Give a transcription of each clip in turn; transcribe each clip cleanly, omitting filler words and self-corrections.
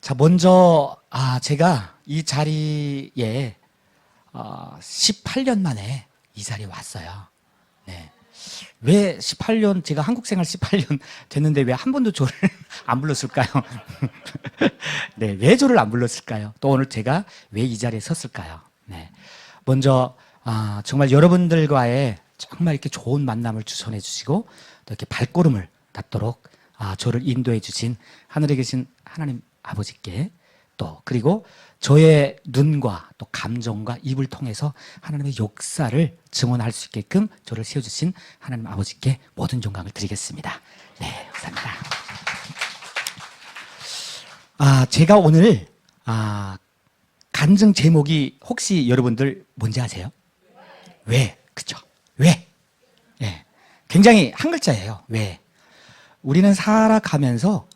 자, 먼저 제가 이 자리에 18년 만에 이 자리에 왔어요. 네. 왜 18년, 제가 한국 생활 18년 됐는데 왜 한 번도 저를 안 불렀을까요? 네, 왜 저를 안 불렀을까요? 또 오늘 제가 왜 이 자리에 섰을까요? 네. 먼저 정말 여러분들과의 정말 이렇게 좋은 만남을 주선해 주시고 또 이렇게 발걸음을 닿도록 저를 인도해 주신 하늘에 계신 하나님 아버지께 또 그리고 저의 눈과 또 감정과 입을 통해서 하나님의 역사를 증언할 수 있게끔 저를 세워주신 하나님 아버지께 모든 영광을 드리겠습니다. 네, 감사합니다. 제가 오늘 간증 제목이 혹시 여러분들 뭔지 아세요? 왜? 그쵸? 왜? 네, 굉장히 한 글자예요. 왜? 우리는 살아가면서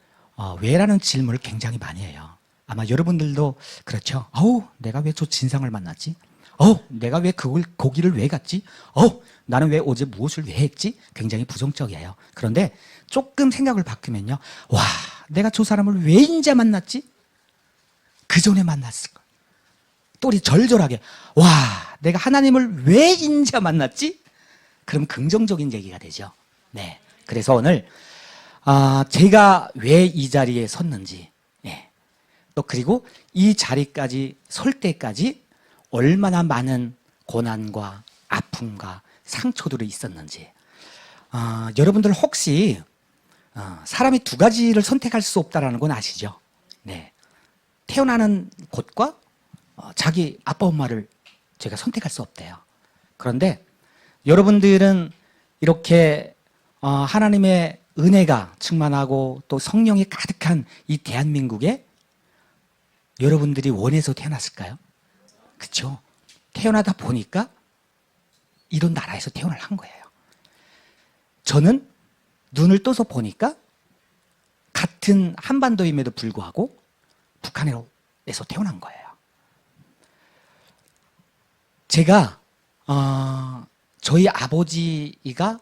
왜라는 질문을 굉장히 많이 해요. 아마 여러분들도 그렇죠. 내가 왜 저 진상을 만났지? 내가 왜 거기를 왜 갔지? 나는 왜 어제 무엇을 왜 했지? 굉장히 부정적이에요. 그런데 조금 생각을 바꾸면요. 와, 내가 저 사람을 왜 인제 만났지? 그 전에 만났을 걸. 또 우리 절절하게, 와, 내가 하나님을 왜 인제 만났지? 그럼 긍정적인 얘기가 되죠. 네. 그래서 오늘 제가 왜 이 자리에 섰는지, 또 그리고 이 자리까지 설 때까지 얼마나 많은 고난과 아픔과 상처들이 있었는지. 여러분들 혹시 사람이 두 가지를 선택할 수 없다는 건 아시죠? 네. 태어나는 곳과 자기 아빠 엄마를 제가 선택할 수 없대요. 그런데 여러분들은 이렇게 하나님의 은혜가 충만하고 또 성령이 가득한 이 대한민국에 여러분들이 원해서 태어났을까요? 그렇죠? 태어나다 보니까 이런 나라에서 태어날 한 거예요. 저는 눈을 떠서 보니까 같은 한반도임에도 불구하고 북한에서 태어난 거예요. 제가 저희 아버지가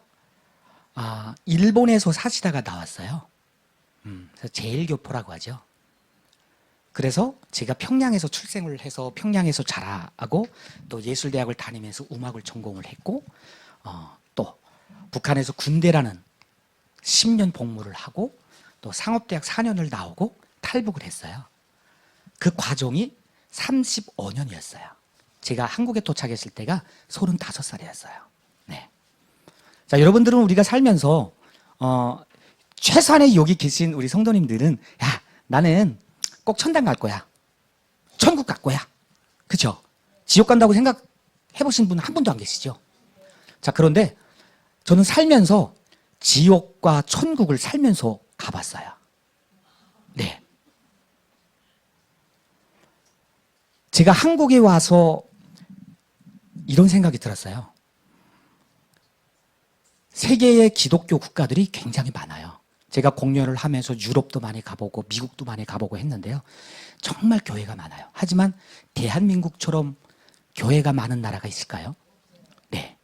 일본에서 사시다가 나왔어요. 그래서 제일교포라고 하죠. 그래서 제가 평양에서 출생을 해서 평양에서 자라고 또 예술대학을 다니면서 음악을 전공을 했고 또 북한에서 군대라는 10년 복무를 하고 또 상업대학 4년을 나오고 탈북을 했어요. 그 과정이 35년이었어요. 제가 한국에 도착했을 때가 35살이었어요. 네. 자, 여러분들은 우리가 살면서 최소한의 여기 계신 우리 성도님들은 야, 나는 꼭 천당 갈 거야. 천국 갈 거야. 그렇죠? 지옥 간다고 생각해 보신 분 한 분도 안 계시죠? 자, 그런데 저는 살면서 지옥과 천국을 살면서 가봤어요. 네. 제가 한국에 와서 이런 생각이 들었어요. 세계의 기독교 국가들이 굉장히 많아요. 제가 공연을 하면서 유럽도 많이 가보고 미국도 많이 가보고 했는데요. 정말 교회가 많아요. 하지만 대한민국처럼 교회가 많은 나라가 있을까요? 네.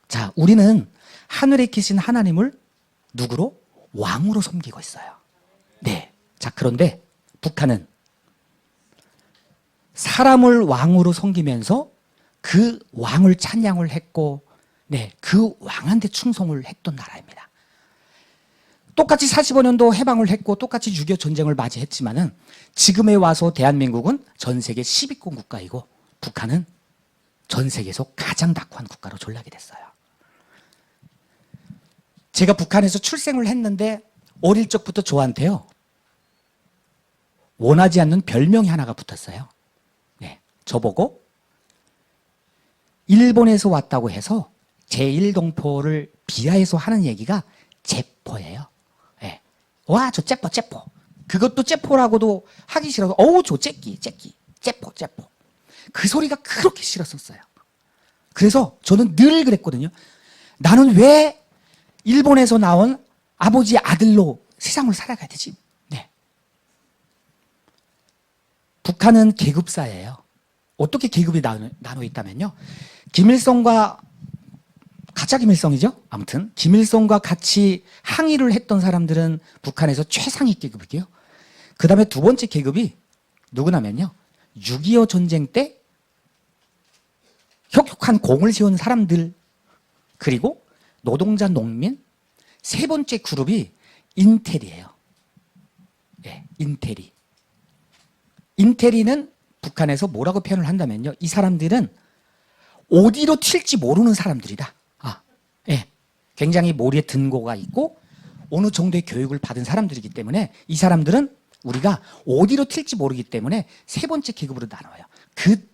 자, 우리는 하늘에 계신 하나님을 누구로? 왕으로 섬기고 있어요. 네. 자, 그런데 북한은 사람을 왕으로 섬기면서 그 왕을 찬양을 했고, 그 왕한테 충성을 했던 나라입니다. 똑같이 45년도 해방을 했고 똑같이 6.25 전쟁을 맞이했지만은 지금에 와서 대한민국은 전 세계 10위권 국가이고 북한은 전 세계에서 가장 낙후한 국가로 전락이 됐어요. 제가 북한에서 출생을 했는데 어릴 적부터 저한테요. 원하지 않는 별명이 하나가 붙었어요. 네, 저보고 일본에서 왔다고 해서 제1동포를 비하해서 하는 얘기가 째뽀예요. 와, 저 째뽀. 그것도 째뽀라고도 하기 싫어서 저 째끼, 째뽀. 그 소리가 그렇게 싫었었어요. 그래서 저는 늘 그랬거든요. 나는 왜 일본에서 나온 아버지의 아들로 세상을 살아가야 되지? 네. 북한은 계급사예요. 어떻게 계급이 나눠 있다면요. 김일성과 가짜 김일성이죠. 아무튼 김일성과 같이 항의를 했던 사람들은 북한에서 최상위 계급이고요. 그 다음에 두 번째 계급이 누구냐면요, 6.25 전쟁 때 혁혁한 공을 세운 사람들, 그리고 노동자, 농민. 세 번째 그룹이 인텔이에요. 예, 인텔이. 인텔이는 북한에서 뭐라고 표현을 한다면요, 이 사람들은 어디로 튈지 모르는 사람들이다. 예, 굉장히 머리에 등고가 있고 어느 정도의 교육을 받은 사람들이기 때문에 이 사람들은 우리가 어디로 튈지 모르기 때문에 세 번째 계급으로 나눠요. 그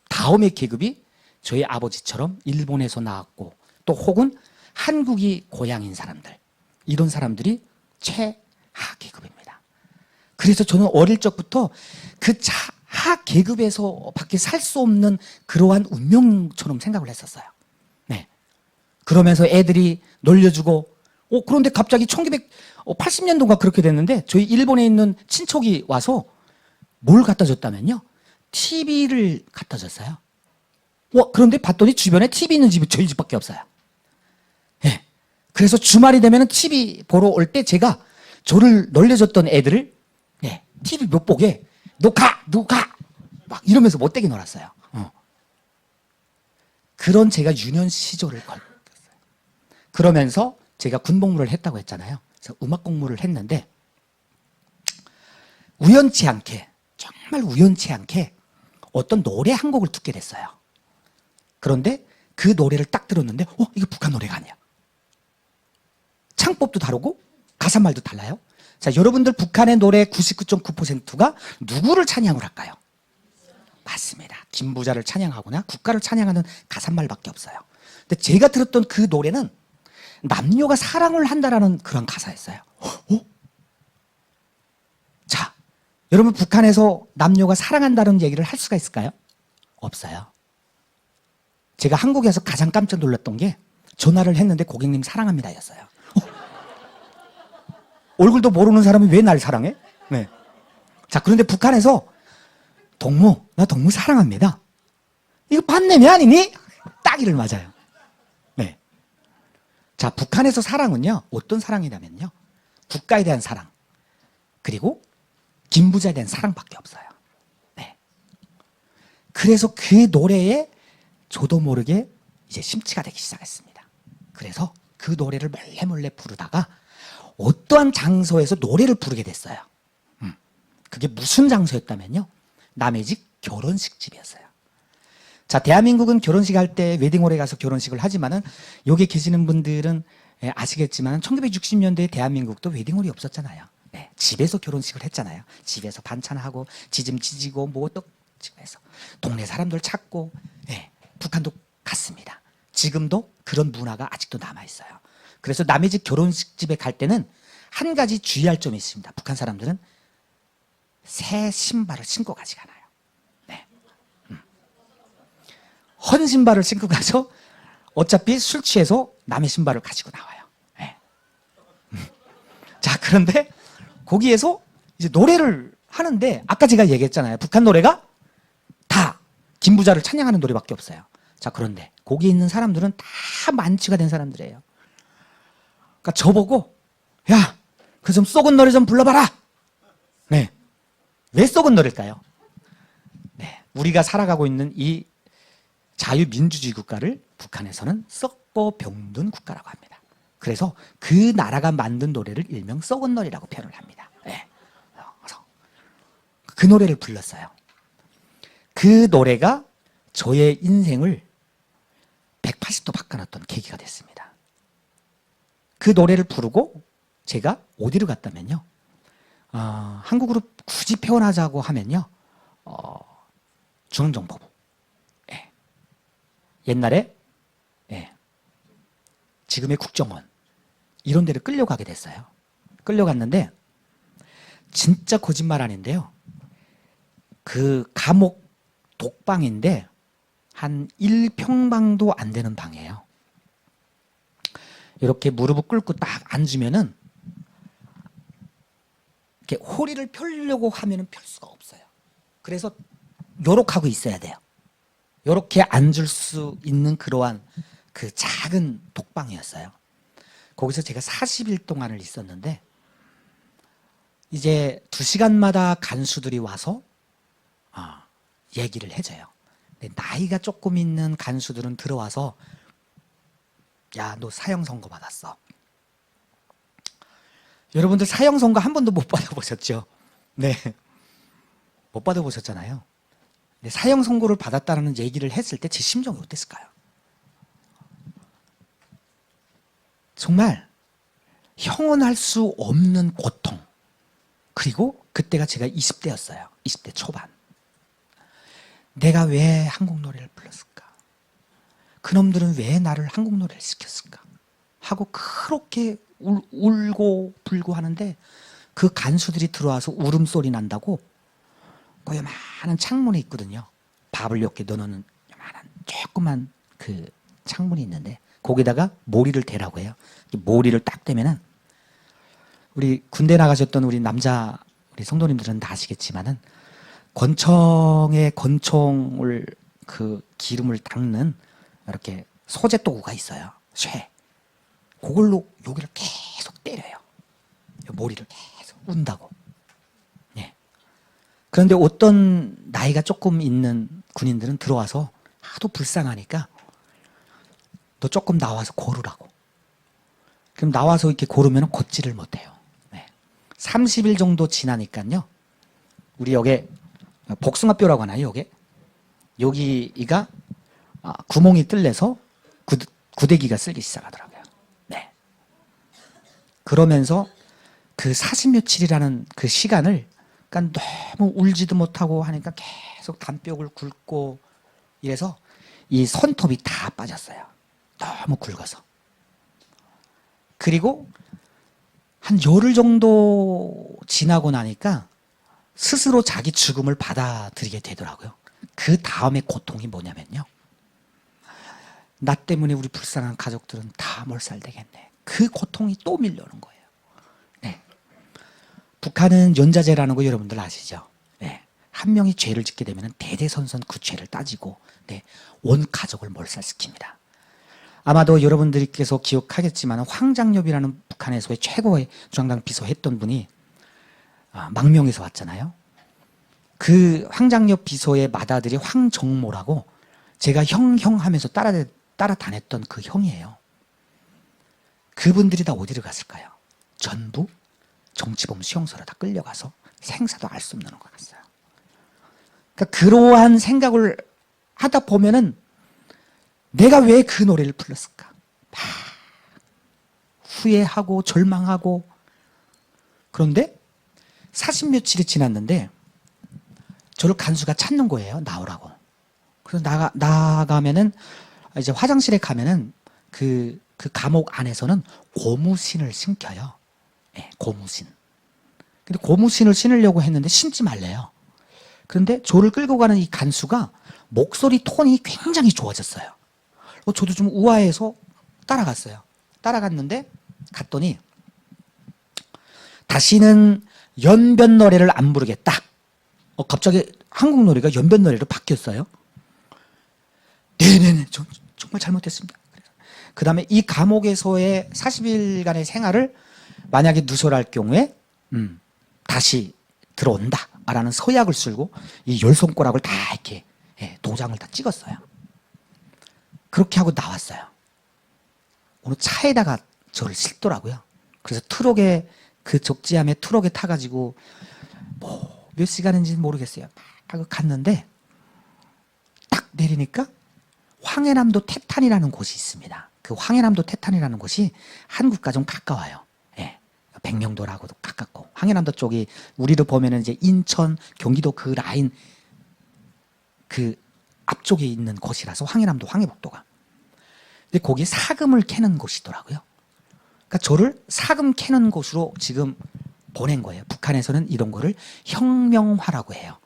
다음의 계급이 저희 아버지처럼 일본에서 나왔고 또 혹은 한국이 고향인 사람들, 이런 사람들이 최하 계급입니다. 그래서 저는 어릴 적부터 그 하하 계급에서 밖에 살 수 없는 그러한 운명처럼 생각을 했었어요. 네. 그러면서 애들이 놀려주고, 그런데 갑자기 1980년도가 그렇게 됐는데 저희 일본에 있는 친척이 와서 뭘 갖다 줬다면요, TV를 갖다 줬어요. 그런데 봤더니 주변에 TV 있는 집이 저희 집밖에 없어요. 네. 그래서 주말이 되면 TV 보러 올 때 제가 저를 놀려줬던 애들을 TV 못 보게 너 가! 막 이러면서 못되게 놀았어요. 그런 제가 유년 시절을 겪었어요. 그러면서 제가 군복무를 했다고 했잖아요. 그래서 음악 공부를 했는데 우연치 않게, 정말 우연치 않게 어떤 노래 한 곡을 듣게 됐어요. 그런데 그 노래를 딱 들었는데 이거 북한 노래가 아니야. 창법도 다르고 가사말도 달라요. 자, 여러분들 북한의 노래 99.9%가 누구를 찬양을 할까요? 맞습니다. 김부자를 찬양하거나 국가를 찬양하는 가사말밖에 없어요. 근데 제가 들었던 그 노래는 남녀가 사랑을 한다라는 그런 가사였어요. 자, 여러분 북한에서 남녀가 사랑한다는 얘기를 할 수가 있을까요? 없어요. 제가 한국에서 가장 깜짝 놀랐던 게 전화를 했는데 고객님 사랑합니다 였어요. 얼굴도 모르는 사람이 왜 날 사랑해? 네. 자, 그런데 북한에서 동무, 나 동무 사랑합니다. 이거 반내미 아니니? 딱이를 맞아요. 네. 자, 북한에서 사랑은요, 어떤 사랑이냐면요, 국가에 대한 사랑, 그리고 김부자에 대한 사랑밖에 없어요. 네. 그래서 그 노래에 저도 모르게 이제 심취가 되기 시작했습니다. 그래서 그 노래를 몰래 부르다가 어떠한 장소에서 노래를 부르게 됐어요. 그게 무슨 장소였다면요, 남의 집 결혼식 집이었어요. 자, 대한민국은 결혼식 할 때 웨딩홀에 가서 결혼식을 하지만은 여기 계시는 분들은 아시겠지만 1960년대에 대한민국도 웨딩홀이 없었잖아요. 네, 집에서 결혼식을 했잖아요. 집에서 반찬하고 지짐 지지고 뭐 떡집에서 동네 사람들 찾고, 북한도 같습니다. 지금도 그런 문화가 아직도 남아있어요. 그래서 남의 집 결혼식 집에 갈 때는 한 가지 주의할 점이 있습니다. 북한 사람들은 새 신발을 신고 가지가 않아요. 네. 헌 신발을 신고 가서 어차피 술 취해서 남의 신발을 가지고 나와요. 네. 자, 그런데 거기에서 이제 노래를 하는데 아까 제가 얘기했잖아요. 북한 노래가 다 김부자를 찬양하는 노래밖에 없어요. 자, 그런데 거기 있는 사람들은 다 만취가 된 사람들이에요. 그러니까 저보고, 야, 그 좀 썩은 노래 좀 불러봐라. 네. 왜 썩은 노래일까요? 네. 우리가 살아가고 있는 이 자유민주주의 국가를 북한에서는 썩고 병든 국가라고 합니다. 그래서 그 나라가 만든 노래를 일명 썩은 노래라고 표현을 합니다. 네. 그래서 그 노래를 불렀어요. 그 노래가 저의 인생을 180도 바꿔놨던 계기가 됐습니다. 그 노래를 부르고 제가 어디로 갔다면요, 한국으로 굳이 표현하자고 하면요, 중앙정보부. 옛날에 지금의 국정원 이런 데를 끌려가게 됐어요. 끌려갔는데 진짜 거짓말 아닌데요, 그 감옥 독방인데 한 1평방도 안 되는 방이에요. 이렇게 무릎을 꿇고 딱 앉으면은 이렇게 허리를 펴려고 하면은 펼 수가 없어요. 그래서 요렇게 하고 있어야 돼요. 요렇게 앉을 수 있는 그러한 그 작은 독방이었어요. 거기서 제가 40일 동안을 있었는데 이제 2시간마다 간수들이 와서 얘기를 해줘요. 근데 나이가 조금 있는 간수들은 들어와서 야, 너 사형 선고 받았어. 여러분들 사형 선고 한 번도 못 받아보셨죠? 네, 못 받아보셨잖아요. 근데 사형 선고를 받았다는 얘기를 했을 때 제 심정이 어땠을까요? 정말 형언할 수 없는 고통. 그리고 그때가 제가 20대였어요. 20대 초반. 내가 왜 한국 노래를 불렀을까? 그놈들은 왜 나를 한국 노래를 시켰을까? 하고 그렇게 울고 불고 하는데 그 간수들이 들어와서 울음소리 난다고 그 요만한 창문이 있거든요. 밥을 이렇게 넣어놓는 요만한 조그만 그 창문이 있는데 거기다가 모리를 대라고 해요. 모리를 딱 대면은 우리 군대 나가셨던 우리 남자 우리 성도님들은 다 아시겠지만은 권총에 권총을 그 기름을 닦는 이렇게 소재 도구가 있어요. 쇠. 그걸로 여기를 계속 때려요. 모리를 계속 운다고. 네. 그런데 어떤 나이가 조금 있는 군인들은 들어와서 하도 불쌍하니까 너 조금 나와서 고르라고. 그럼 나와서 이렇게 고르면 걷지를 못해요. 네. 30일 정도 지나니까요. 우리 여기 복숭아뼈라고 하나요? 여기가 구멍이 뚫려서 구데기가 쓸기 시작하더라고요. 네. 그러면서 그 40며칠이라는 그 시간을 그러니까 너무 울지도 못하고 하니까 계속 담뼈를 굵고 이래서 이 손톱이 다 빠졌어요. 너무 굵어서. 그리고 한 열흘 정도 지나고 나니까 스스로 자기 죽음을 받아들이게 되더라고요. 그 다음에 고통이 뭐냐면요. 나 때문에 우리 불쌍한 가족들은 다 몰살되겠네. 그 고통이 또 밀려오는 거예요. 네. 북한은 연자제라는 거 여러분들 아시죠? 네. 한 명이 죄를 짓게 되면 대대선선 그 죄를 따지고 네. 온 가족을 몰살시킵니다. 아마도 여러분들께서 기억하겠지만 황장엽이라는 북한에서의 최고의 중앙당 비서했던 분이 망명에서 왔잖아요. 그 황장엽 비서의 맏아들이 황정모라고 제가 형 하면서 따라다녔던 그 형이에요. 그분들이 다 어디를 갔을까요? 전부 정치범 수용소로 다 끌려가서 생사도 알 수 없는 것 갔어요. 그러니까 그러한 생각을 하다 보면은 내가 왜 그 노래를 불렀을까? 막 후회하고 절망하고. 그런데 40며칠이 지났는데 저를 간수가 찾는 거예요. 나오라고. 그래서 나가면은 이제 화장실에 가면은 그 감옥 안에서는 고무신을 신겨요. 네, 고무신. 근데 고무신을 신으려고 했는데 신지 말래요. 그런데 저를 끌고 가는 이 간수가 목소리 톤이 굉장히 좋아졌어요. 저도 좀 우아해서 따라갔어요. 따라갔는데 갔더니 다시는 연변 노래를 안 부르겠다. 갑자기 한국 노래가 연변 노래로 바뀌었어요. 네네네, 정말 잘못했습니다. 그 다음에 이 감옥에서의 40일간의 생활을 만약에 누설할 경우에 다시 들어온다 라는 서약을 쓰고 이 열 손가락을 다 이렇게 도장을 다 찍었어요. 그렇게 하고 나왔어요. 어느 차에다가 저를 싣더라고요. 그래서 트럭에 그 적지함에 트럭에 타가지고 뭐 몇 시간인지는 모르겠어요. 막 갔는데 딱 내리니까 황해남도 태탄이라는 곳이 있습니다. 그 황해남도 태탄이라는 곳이 한국과 좀 가까워요. 예, 백령도라고도 가깝고 황해남도 쪽이 우리로 보면은 이제 인천, 경기도 그 라인 그 앞쪽에 있는 곳이라서 황해남도 황해북도가. 근데 거기 사금을 캐는 곳이더라고요. 그러니까 저를 사금 캐는 곳으로 지금 보낸 거예요. 북한에서는 이런 거를 혁명화라고 해요.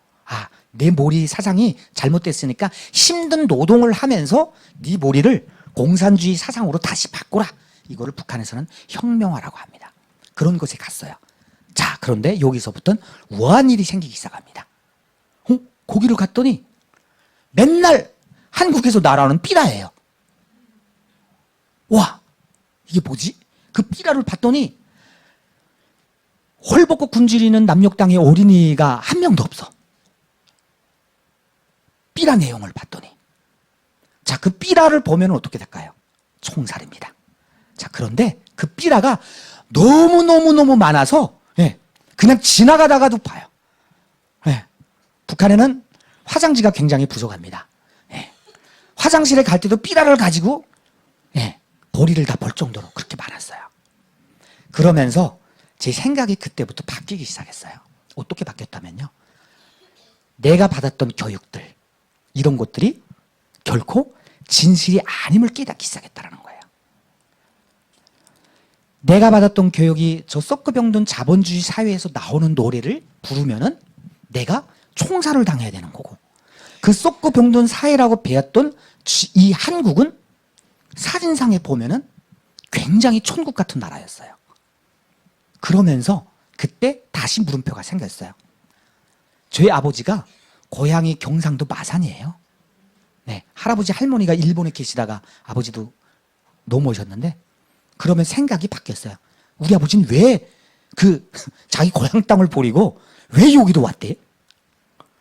내 머리 사상이 잘못됐으니까 힘든 노동을 하면서 네 머리를 공산주의 사상으로 다시 바꾸라. 이거를 북한에서는 혁명화라고 합니다. 그런 곳에 갔어요. 자, 그런데 여기서부터는 우아한 일이 생기기 시작합니다. 거기를 갔더니 맨날 한국에서 날아오는 삐라예요. 와, 이게 뭐지? 그 삐라를 봤더니 헐벗고 굶주리는 남녘 땅에 어린이가 한 명도 없어. 삐라 내용을 봤더니. 자, 그 삐라를 보면 어떻게 될까요? 총살입니다. 자, 그런데 그 삐라가 너무너무너무 많아서, 예, 그냥 지나가다가도 봐요. 예, 북한에는 화장지가 굉장히 부족합니다. 예, 화장실에 갈 때도 삐라를 가지고, 예, 보리를 다 볼 정도로 그렇게 많았어요. 그러면서 제 생각이 그때부터 바뀌기 시작했어요. 어떻게 바뀌었다면요. 내가 받았던 교육들, 이런 것들이 결코 진실이 아님을 깨닫기 시작했다는 거예요. 내가 받았던 교육이 저 썩고병든 자본주의 사회에서 나오는 노래를 부르면은 내가 총살을 당해야 되는 거고, 그 썩고병든 사회라고 배웠던 이 한국은 사진상에 보면은 굉장히 천국 같은 나라였어요. 그러면서 그때 다시 물음표가 생겼어요. 저희 아버지가 고향이 경상도 마산이에요. 네, 할아버지 할머니가 일본에 계시다가 아버지도 넘어오셨는데, 그러면 생각이 바뀌었어요. 우리 아버지는 왜 자기 고향 땅을 버리고 왜 여기도 왔대?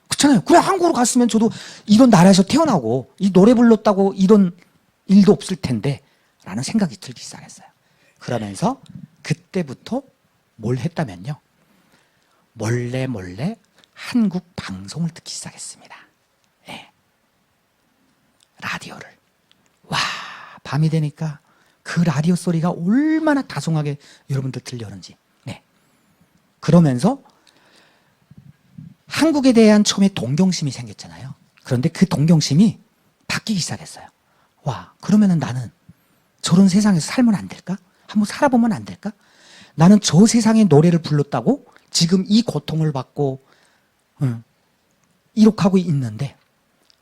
그렇잖아요. 그냥 한국으로 갔으면 저도 이런 나라에서 태어나고 이 노래 불렀다고 이런 일도 없을 텐데 라는 생각이 들기 시작했어요. 그러면서 그때부터 뭘 했다면요, 몰래 한국 방송을 듣기 시작했습니다. 네. 라디오를. 와, 밤이 되니까 그 라디오 소리가 얼마나 다송하게 여러분들 들려오는지. 네. 그러면서 한국에 대한 처음에 동경심이 생겼잖아요. 그런데 그 동경심이 바뀌기 시작했어요. 와, 그러면은 나는 저런 세상에서 살면 안 될까? 한번 살아보면 안 될까? 나는 저 세상의 노래를 불렀다고 지금 이 고통을 받고 이렇게 하고 있는데,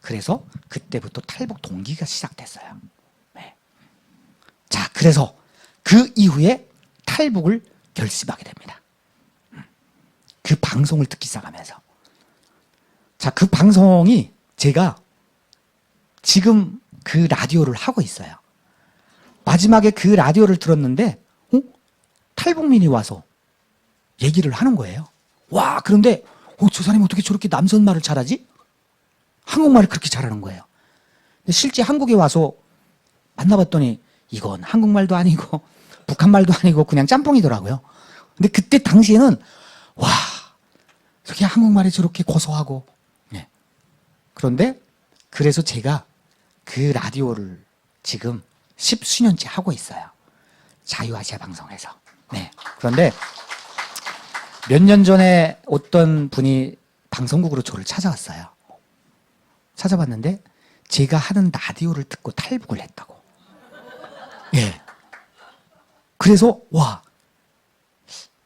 그래서 그때부터 탈북 동기가 시작됐어요. 네. 자, 그래서 그 이후에 탈북을 결심하게 됩니다. 그 방송을 듣기 시작하면서. 자, 그 방송이 제가 지금 그 라디오를 하고 있어요. 마지막에 그 라디오를 들었는데 탈북민이 와서 얘기를 하는 거예요. 와, 그런데 저 사람이 어떻게 저렇게 남선말을 잘하지? 한국말을 그렇게 잘하는 거예요. 근데 실제 한국에 와서 만나봤더니 이건 한국말도 아니고 북한말도 아니고 그냥 짬뽕이더라고요. 근데 그때 당시에는 와, 저게 한국말이 저렇게 고소하고. 네. 그런데 그래서 제가 그 라디오를 지금 10수년째 하고 있어요. 자유아시아 방송에서. 네. 그런데 몇 년 전에 어떤 분이 방송국으로 저를 찾아왔어요. 찾아봤는데 제가 하는 라디오를 듣고 탈북을 했다고. 예. 그래서 와,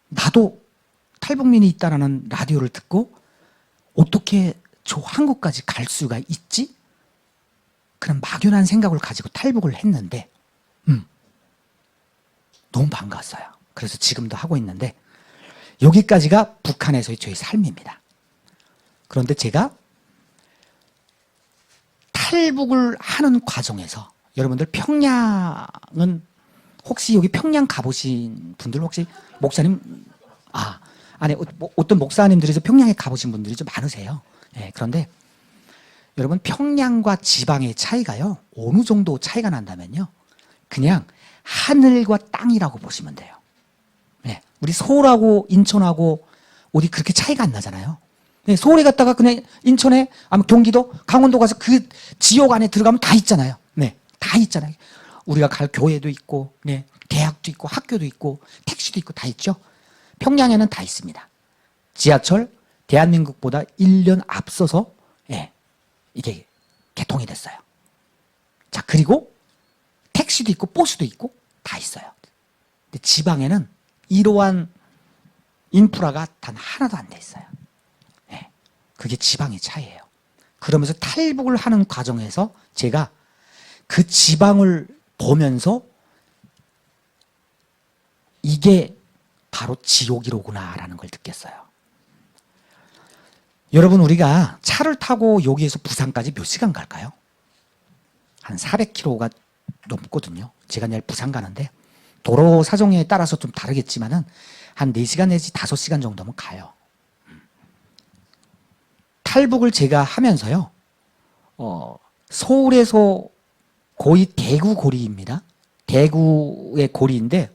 나도 탈북민이 있다라는 라디오를 듣고 어떻게 저 한국까지 갈 수가 있지? 그런 막연한 생각을 가지고 탈북을 했는데 너무 반가웠어요. 그래서 지금도 하고 있는데, 여기까지가 북한에서의 저희 삶입니다. 그런데 제가 탈북을 하는 과정에서 여러분들 평양은 혹시 여기 평양 가보신 분들 혹시 목사님 아니 어떤 목사님들에서 평양에 가보신 분들이 좀 많으세요. 네, 그런데 여러분 평양과 지방의 차이가요 어느 정도 차이가 난다면요 그냥 하늘과 땅이라고 보시면 돼요. 네, 우리 서울하고 인천하고 어디 그렇게 차이가 안 나잖아요. 네, 서울에 갔다가 그냥 인천에 아마 경기도 강원도 가서 그 지역 안에 들어가면 다 있잖아요. 네, 다 있잖아요. 우리가 갈 교회도 있고, 네, 대학도 있고, 학교도 있고, 택시도 있고 다 있죠. 평양에는 다 있습니다. 지하철 대한민국보다 1년 앞서서 이게 개통이 됐어요. 자, 그리고 택시도 있고 버스도 있고 다 있어요. 근데 지방에는 이러한 인프라가 단 하나도 안 돼 있어요. 그게 지방의 차이예요. 그러면서 탈북을 하는 과정에서 제가 그 지방을 보면서 이게 바로 지옥이로구나라는 걸 느꼈어요. 여러분, 우리가 차를 타고 여기에서 부산까지 몇 시간 갈까요? 한 400km가 넘거든요. 제가 내일 부산 가는데 도로 사정에 따라서 좀 다르겠지만은 한 4시간 내지 5시간 정도면 가요. 탈북을 제가 하면서요. 서울에서 거의 대구 고리입니다. 대구의 고리인데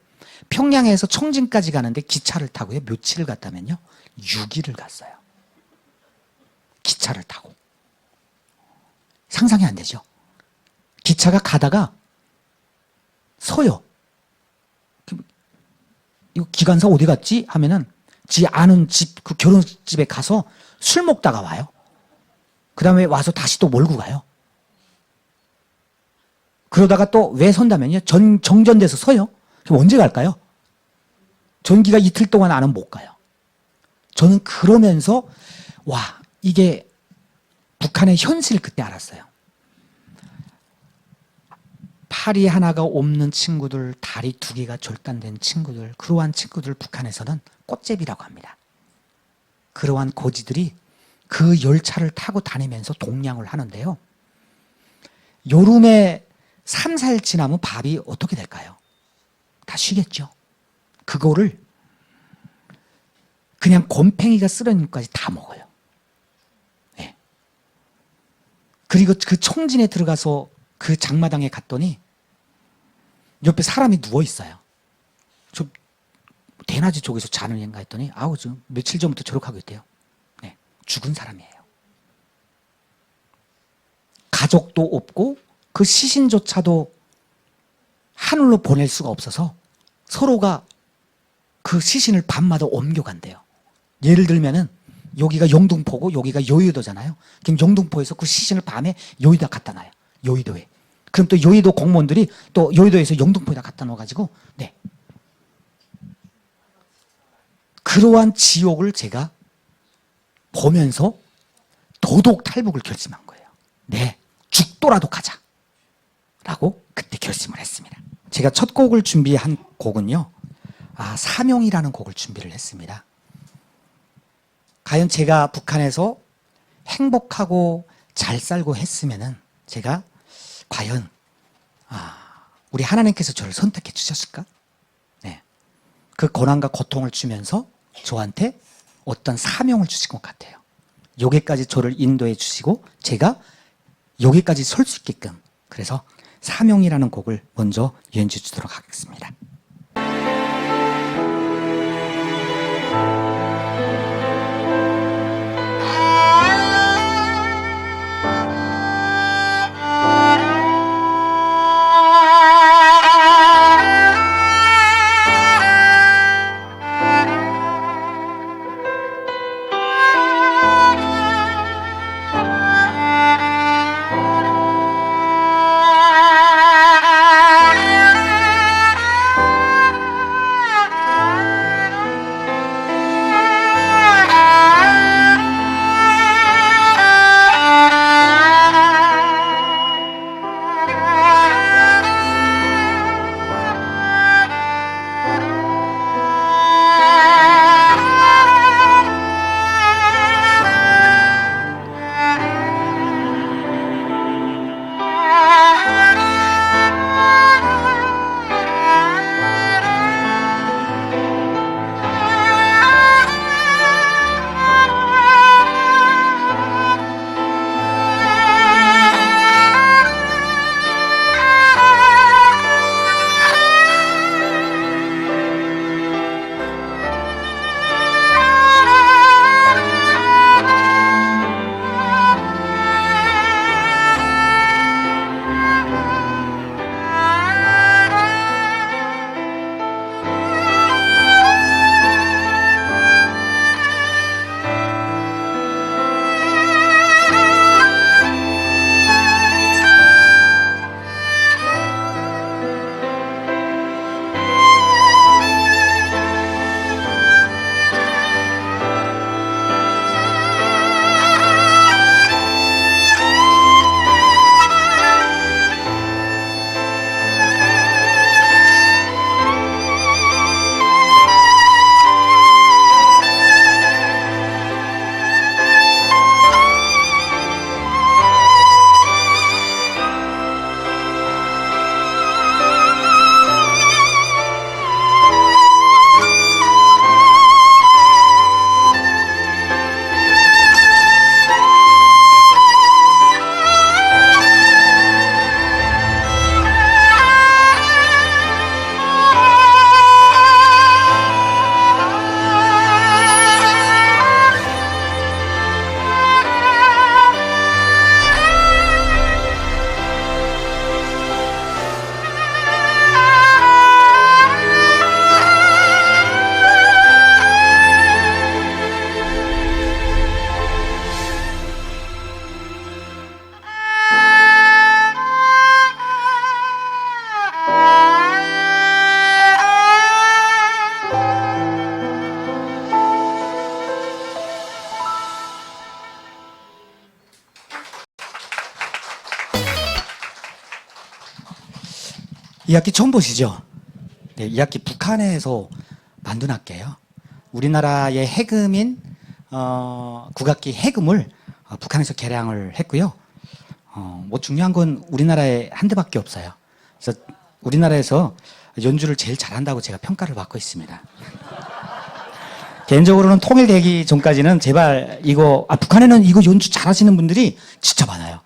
평양에서 청진까지 가는데 기차를 타고요. 며칠을 갔다면요. 6일을 갔어요. 기차를 타고. 상상이 안 되죠. 기차가 가다가 서요. 이거 기관사 어디 갔지? 하면은 지 아는 집, 그 결혼집에 가서 술 먹다가 와요. 그 다음에 와서 다시 또 몰고 가요. 그러다가 또 왜 선다면요. 정전돼서 서요. 그럼 언제 갈까요? 전기가 이틀 동안 안 오면 못 가요. 저는 그러면서 와, 이게 북한의 현실을 그때 알았어요. 팔이 하나가 없는 친구들, 다리 2개가 절단된 친구들, 그러한 친구들 북한에서는 꽃제비라고 합니다. 그러한 거지들이 그 열차를 타고 다니면서 동냥을 하는데요. 여름에 3, 4일 지나면 밥이 어떻게 될까요? 다 쉬겠죠. 그거를 그냥 곰팽이가 쓰러진 것까지 다 먹어요. 네. 그리고 그 청진에 들어가서 그 장마당에 갔더니 옆에 사람이 누워 있어요. 저 대낮에 저기서 자는 애인가 했더니 아우 지금 며칠 전부터 저렇게 하고 있대요. 네. 죽은 사람이에요. 가족도 없고 그 시신조차도 하늘로 보낼 수가 없어서 서로가 그 시신을 밤마다 옮겨간대요. 예를 들면은 여기가 영등포고 여기가 여의도잖아요. 그럼 영등포에서 그 시신을 밤에 여의도에 갖다 놔요. 여의도에. 그럼 또 여의도 공무원들이 또 여의도에서 영등포에다 갖다 놓아가지고 네. 그러한 지옥을 제가 보면서 도독 탈북을 결심한 거예요. 네, 죽더라도 가자 라고 그때 결심을 했습니다. 제가 첫 곡을 준비한 곡은요, 사명이라는 곡을 준비를 했습니다. 과연 제가 북한에서 행복하고 잘 살고 했으면은 제가 과연 우리 하나님께서 저를 선택해 주셨을까? 네. 그 고난과 고통을 주면서 저한테 어떤 사명을 주신 것 같아요. 여기까지 저를 인도해 주시고 제가 여기까지 설 수 있게끔, 그래서 사명이라는 곡을 먼저 연주해 주도록 하겠습니다. 이 악기 처음 보시죠? 네, 이 악기 북한에서 만든 악기예요. 우리나라의 해금인 국악기 해금을 북한에서 개량을 했고요. 뭐 중요한 건 우리나라에 한 대밖에 없어요. 그래서 우리나라에서 연주를 제일 잘한다고 제가 평가를 받고 있습니다. 개인적으로는 통일되기 전까지는 제발 이거 북한에는 이거 연주 잘하시는 분들이 진짜 많아요.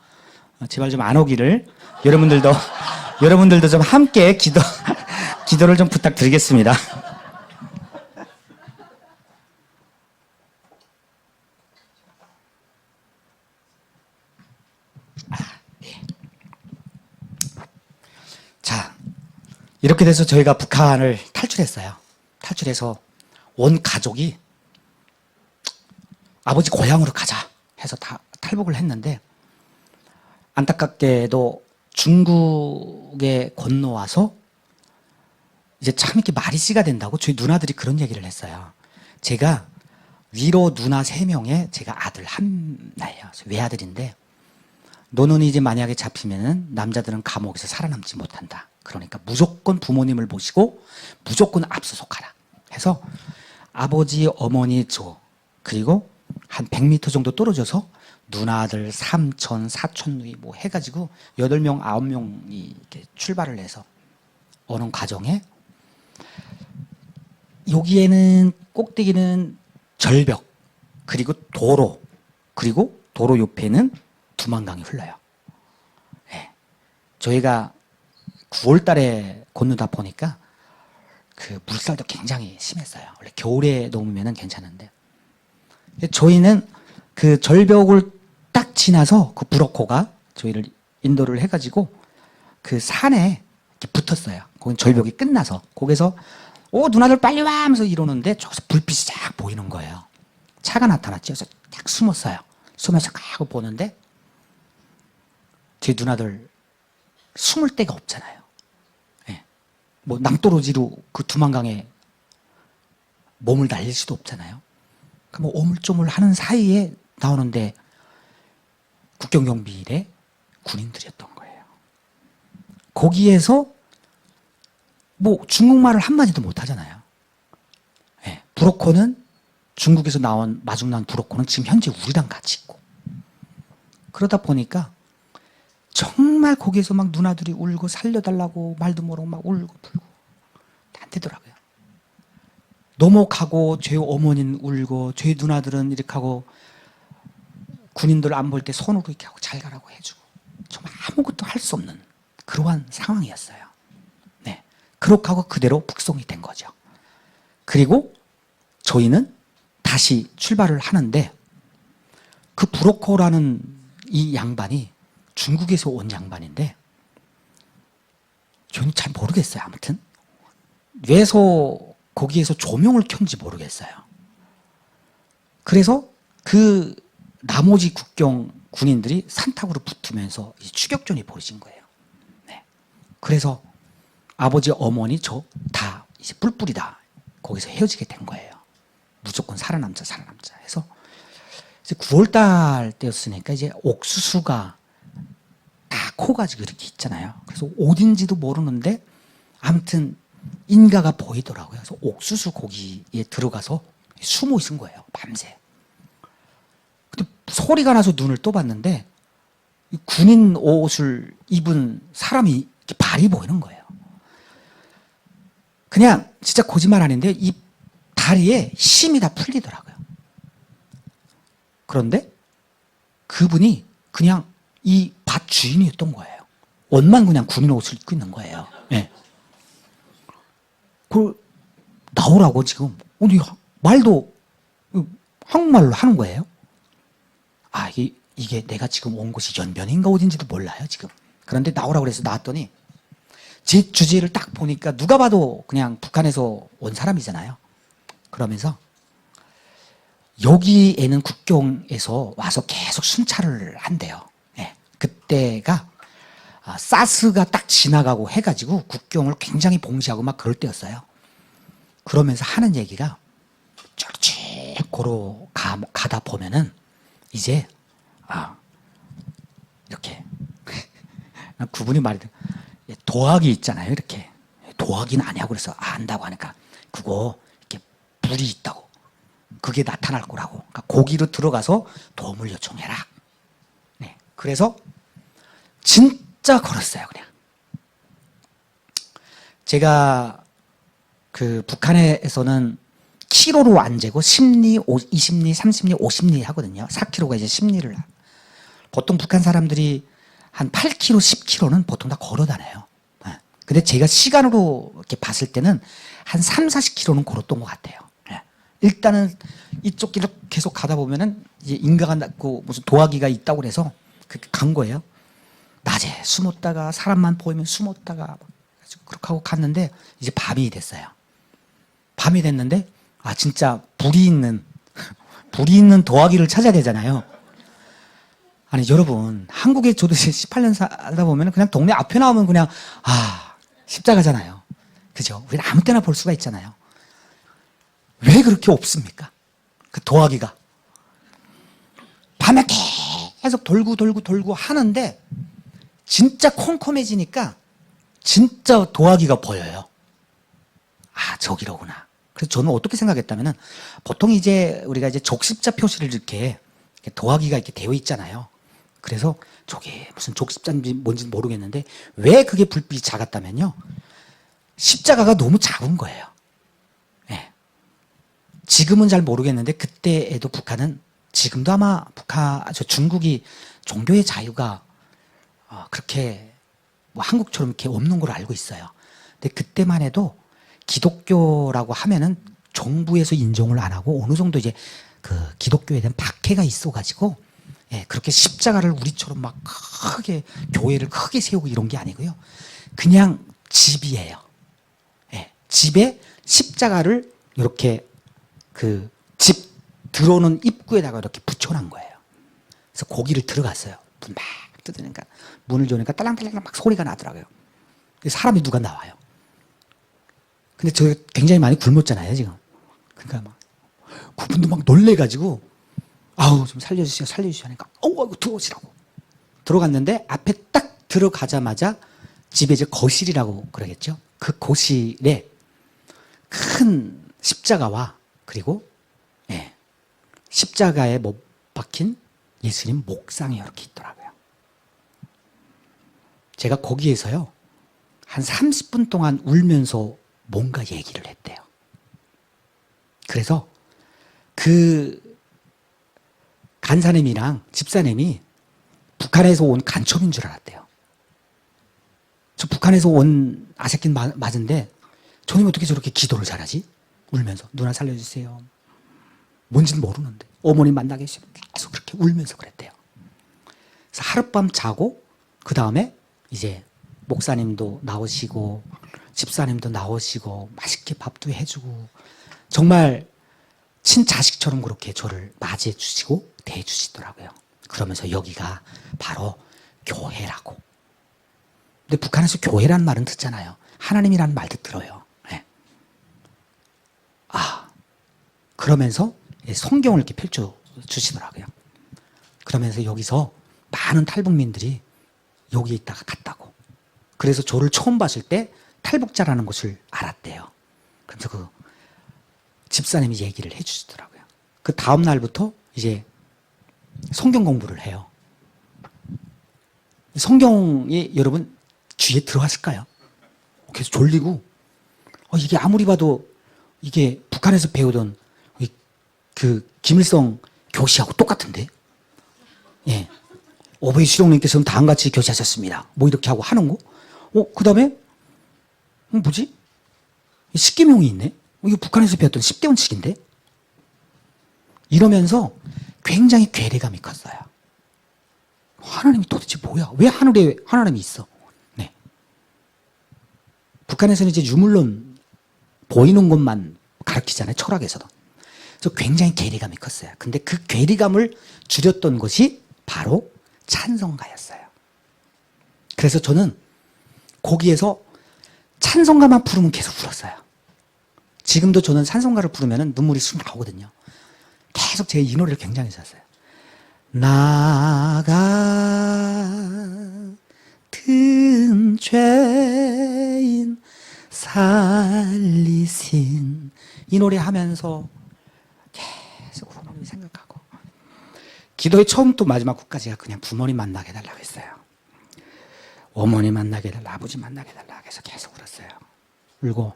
제발 좀 안 오기를 여러분들도 좀 함께 기도를 좀 부탁드리겠습니다. 네. 자, 이렇게 돼서 저희가 북한을 탈출했어요. 탈출해서 온 가족이 아버지 고향으로 가자 해서 다 탈북을 했는데, 안타깝게도 중국에 건너와서 이제 참 이렇게 말이씨가 된다고 저희 누나들이 그런 얘기를 했어요. 제가 위로 누나 3명에 제가 아들 하나예요. 외아들인데, 너는 이제 만약에 잡히면은 남자들은 감옥에서 살아남지 못한다. 그러니까 무조건 부모님을 모시고 무조건 압수속하라 해서 아버지, 어머니, 저 그리고 한 100m 정도 떨어져서 누나들, 삼촌, 사촌 누이 뭐 해가지고 8명, 9명이 이렇게 출발을 해서 오는 과정에, 여기에는 꼭대기는 절벽, 그리고 도로, 그리고 도로 옆에는 두만강이 흘러요. 네. 저희가 9월 달에 건너다 보니까 그 물살도 굉장히 심했어요. 원래 겨울에 넘으면 괜찮은데, 저희는 그 절벽을 딱 지나서 그 브로커가 저희를 인도를 해가지고 그 산에 이렇게 붙었어요. 거긴 절벽이 끝나서 거기서 누나들 빨리 와 하면서 이러는데 저기서 불빛이 쫙 보이는 거예요. 차가 나타났죠. 그래서 딱 숨었어요. 숨어서 가고 보는데 제 누나들 숨을 데가 없잖아요. 네. 뭐 낭떠러지로 그 두만강에 몸을 날릴 수도 없잖아요. 뭐 오물조물 하는 사이에 나오는데 국경경비대 군인들이었던 거예요. 거기에서 뭐 중국말을 한마디도 못하잖아요. 네. 브로커는 중국에서 마중 나온 브로커는 지금 현재 우리랑 같이 있고, 그러다 보니까 정말 거기에서 막 누나들이 울고 살려달라고 말도 모르고 막 울고 불고 안 되더라고요. 넘어가고 저희 어머니는 울고 저희 누나들은 이렇게 하고 군인들 안 볼 때 손으로 이렇게 하고 잘 가라고 해주고, 정말 아무것도 할 수 없는 그러한 상황이었어요. 네, 그렇게 하고 그대로 북송이 된 거죠. 그리고 저희는 다시 출발을 하는데, 그 브로커라는 이 양반이 중국에서 온 양반인데 저는 잘 모르겠어요. 아무튼 왜서 거기에서 조명을 켠지 모르겠어요. 그래서 그 나머지 국경 군인들이 산탁으로 붙으면서 추격전이 벌어진 거예요. 네. 그래서 아버지, 어머니, 저 다 이제 뿔뿔이다. 거기서 헤어지게 된 거예요. 무조건 살아남자 해서 이제 9월달 때였으니까 이제 옥수수가 다 코가지고 이렇게 있잖아요. 그래서 어딘지도 모르는데 아무튼 인가가 보이더라고요. 그래서 옥수수 고기에 들어가서 숨어 있은 거예요. 밤새. 근데 소리가 나서 눈을 떠봤는데 군인 옷을 입은 사람이 이렇게 발이 보이는 거예요. 그냥 진짜 거짓말 아닌데 이 다리에 심이 다 풀리더라고요. 그런데 그분이 그냥 이 밭 주인이었던 거예요. 옷만 그냥 군인 옷을 입고 있는 거예요. 네. 그걸 나오라고 지금 말도 한국말로 하는 거예요. 이게 내가 지금 온 곳이 연변인가 어딘지도 몰라요 지금. 그런데 나오라고 그래서 나왔더니 제 주제를 딱 보니까 누가 봐도 그냥 북한에서 온 사람이잖아요. 그러면서 여기에는 국경에서 와서 계속 순찰을 한대요. 네. 그때가 사스가 딱 지나가고 해가지고 국경을 굉장히 봉쇄하고 막 그럴 때였어요. 그러면서 하는 얘기가 쭉쭉 고로 가다 보면은 이제 이렇게 그분이 말이죠. 도화기 있잖아요. 이렇게. 도화기는 아니냐고 그래서 안다고 하니까 그거 이렇게 불이 있다고. 그게 나타날 거라고. 그러니까 거기로 들어가서 도움을 요청해라. 네. 그래서 진짜 걸었어요, 그냥. 제가 그 북한에서는 키로로 안 재고 10리, 20리, 30리, 50리 하거든요. 4km가 이제 10리를. 보통 북한 사람들이 한 8km, 10km는 보통 다 걸어 다녀요. 네. 근데 제가 시간으로 이렇게 봤을 때는 한 3, 40km는 걸었던 것 같아요. 네. 일단은 이쪽 길을 계속 가다 보면은 이제 인가가 났고 무슨 도화기가 있다고 그래서 그렇게 간 거예요. 낮에 숨었다가 사람만 보이면 숨었다가 그렇게 하고 갔는데 이제 밤이 됐어요. 밤이 됐는데 아 진짜 불이 있는 도화기를 찾아야 되잖아요. 아니 여러분 한국에 저도 18년 살다 보면 그냥 동네 앞에 나오면 그냥 아 십자가잖아요. 그죠? 우리는 아무 때나 볼 수가 있잖아요. 왜 그렇게 없습니까? 그 도화기가 밤에 계속 돌고 하는데 진짜 컴컴해지니까 진짜 도화기가 보여요. 아 저기로구나. 그래서 저는 어떻게 생각했다면은 보통 이제 우리가 이제 족십자 표시를 이렇게 도화기가 이렇게 되어 있잖아요. 그래서 저게 무슨 족십자인지 뭔지 모르겠는데 왜 그게 불빛이 작았다면요. 십자가가 너무 작은 거예요. 네. 지금은 잘 모르겠는데 그때에도 북한은 지금도 아마 중국이 종교의 자유가 그렇게 뭐 한국처럼 이렇게 없는 걸로 알고 있어요. 근데 그때만 해도 기독교라고 하면은 정부에서 인정을 안 하고 어느 정도 이제 그 기독교에 대한 박해가 있어가지고 예, 그렇게 십자가를 우리처럼 막 크게 교회를 크게 세우고 이런 게 아니고요. 그냥 집이에요. 예, 집에 십자가를 이렇게 그 집 들어오는 입구에다가 이렇게 붙여놓은 거예요. 그래서 거기를 들어갔어요. 문 막 뜯으니까 문을 여니까 딸랑딸랑 막 소리가 나더라고요. 사람이 누가 나와요. 근데 저 굉장히 많이 굶었잖아요 지금. 그러니까 막 그분도 막 놀래가지고 아우 좀 살려주세요 하니까 아이고 들어오시라고 들어갔는데 앞에 딱 들어가자마자 집에 이제 거실이라고 그러겠죠. 그 거실에 큰 십자가와 그리고 예, 십자가에 못 박힌 예수님 목상이 이렇게 있더라고요. 제가 거기에서요 한 30분 동안 울면서 뭔가 얘기를 했대요. 그래서 그 간사님이랑 집사님이 북한에서 온 간첩인 줄 알았대요. 저 북한에서 온 아새끼 맞은데 저놈이 어떻게 저렇게 기도를 잘하지? 울면서 누나 살려주세요. 뭔지는 모르는데 어머니 만나게 계속 그렇게 울면서 그랬대요. 그래서 하룻밤 자고 그 다음에 이제 목사님도 나오시고 집사님도 나오시고 맛있게 밥도 해주고 정말 친자식처럼 그렇게 저를 맞이해 주시고 대해 주시더라고요. 그러면서 여기가 바로 교회라고. 근데 북한에서 교회라는 말은 듣잖아요. 하나님이라는 말도 들어요. 네. 아 그러면서 성경을 이렇게 펼쳐 주시더라고요. 그러면서 여기서 많은 탈북민들이 여기에 있다가 갔다고. 그래서 저를 처음 봤을 때 탈북자라는 것을 알았대요. 그래서 그 집사님이 얘기를 해주시더라고요. 그 다음 날부터 이제 성경 공부를 해요. 성경이 여러분 귀에 들어왔을까요? 계속 졸리고 이게 아무리 봐도 이게 북한에서 배우던 그 김일성 교시하고 똑같은데 예. 어버이 수령님께서는 다음같이 교시하셨습니다. 뭐 이렇게 하고 하는 거? 그 다음에 뭐지? 십계명이 있네? 이거 북한에서 배웠던 10대 원칙인데? 이러면서 굉장히 괴리감이 컸어요. 하나님이 도대체 뭐야? 왜 하늘에 하나님이 있어? 네. 북한에서는 이제 유물론 보이는 것만 가르치잖아요. 철학에서도. 그래서 굉장히 괴리감이 컸어요. 근데 그 괴리감을 줄였던 것이 바로 찬송가였어요. 그래서 저는 거기에서 찬송가만 부르면 계속 울었어요. 지금도 저는 찬송가를 부르면 눈물이 쑥 나오거든요. 계속 제가 이 노래를 굉장히 좋아했어요. 나가 같은 죄인 살리신. 이 노래 하면서 계속 부모님 생각하고, 기도의 처음부터 마지막 끝까지가 그냥 부모님 만나게 해달라고 했어요. 어머니 만나게 해달라, 아버지 만나게 해달라고 해서 계속 울었어요. 울고,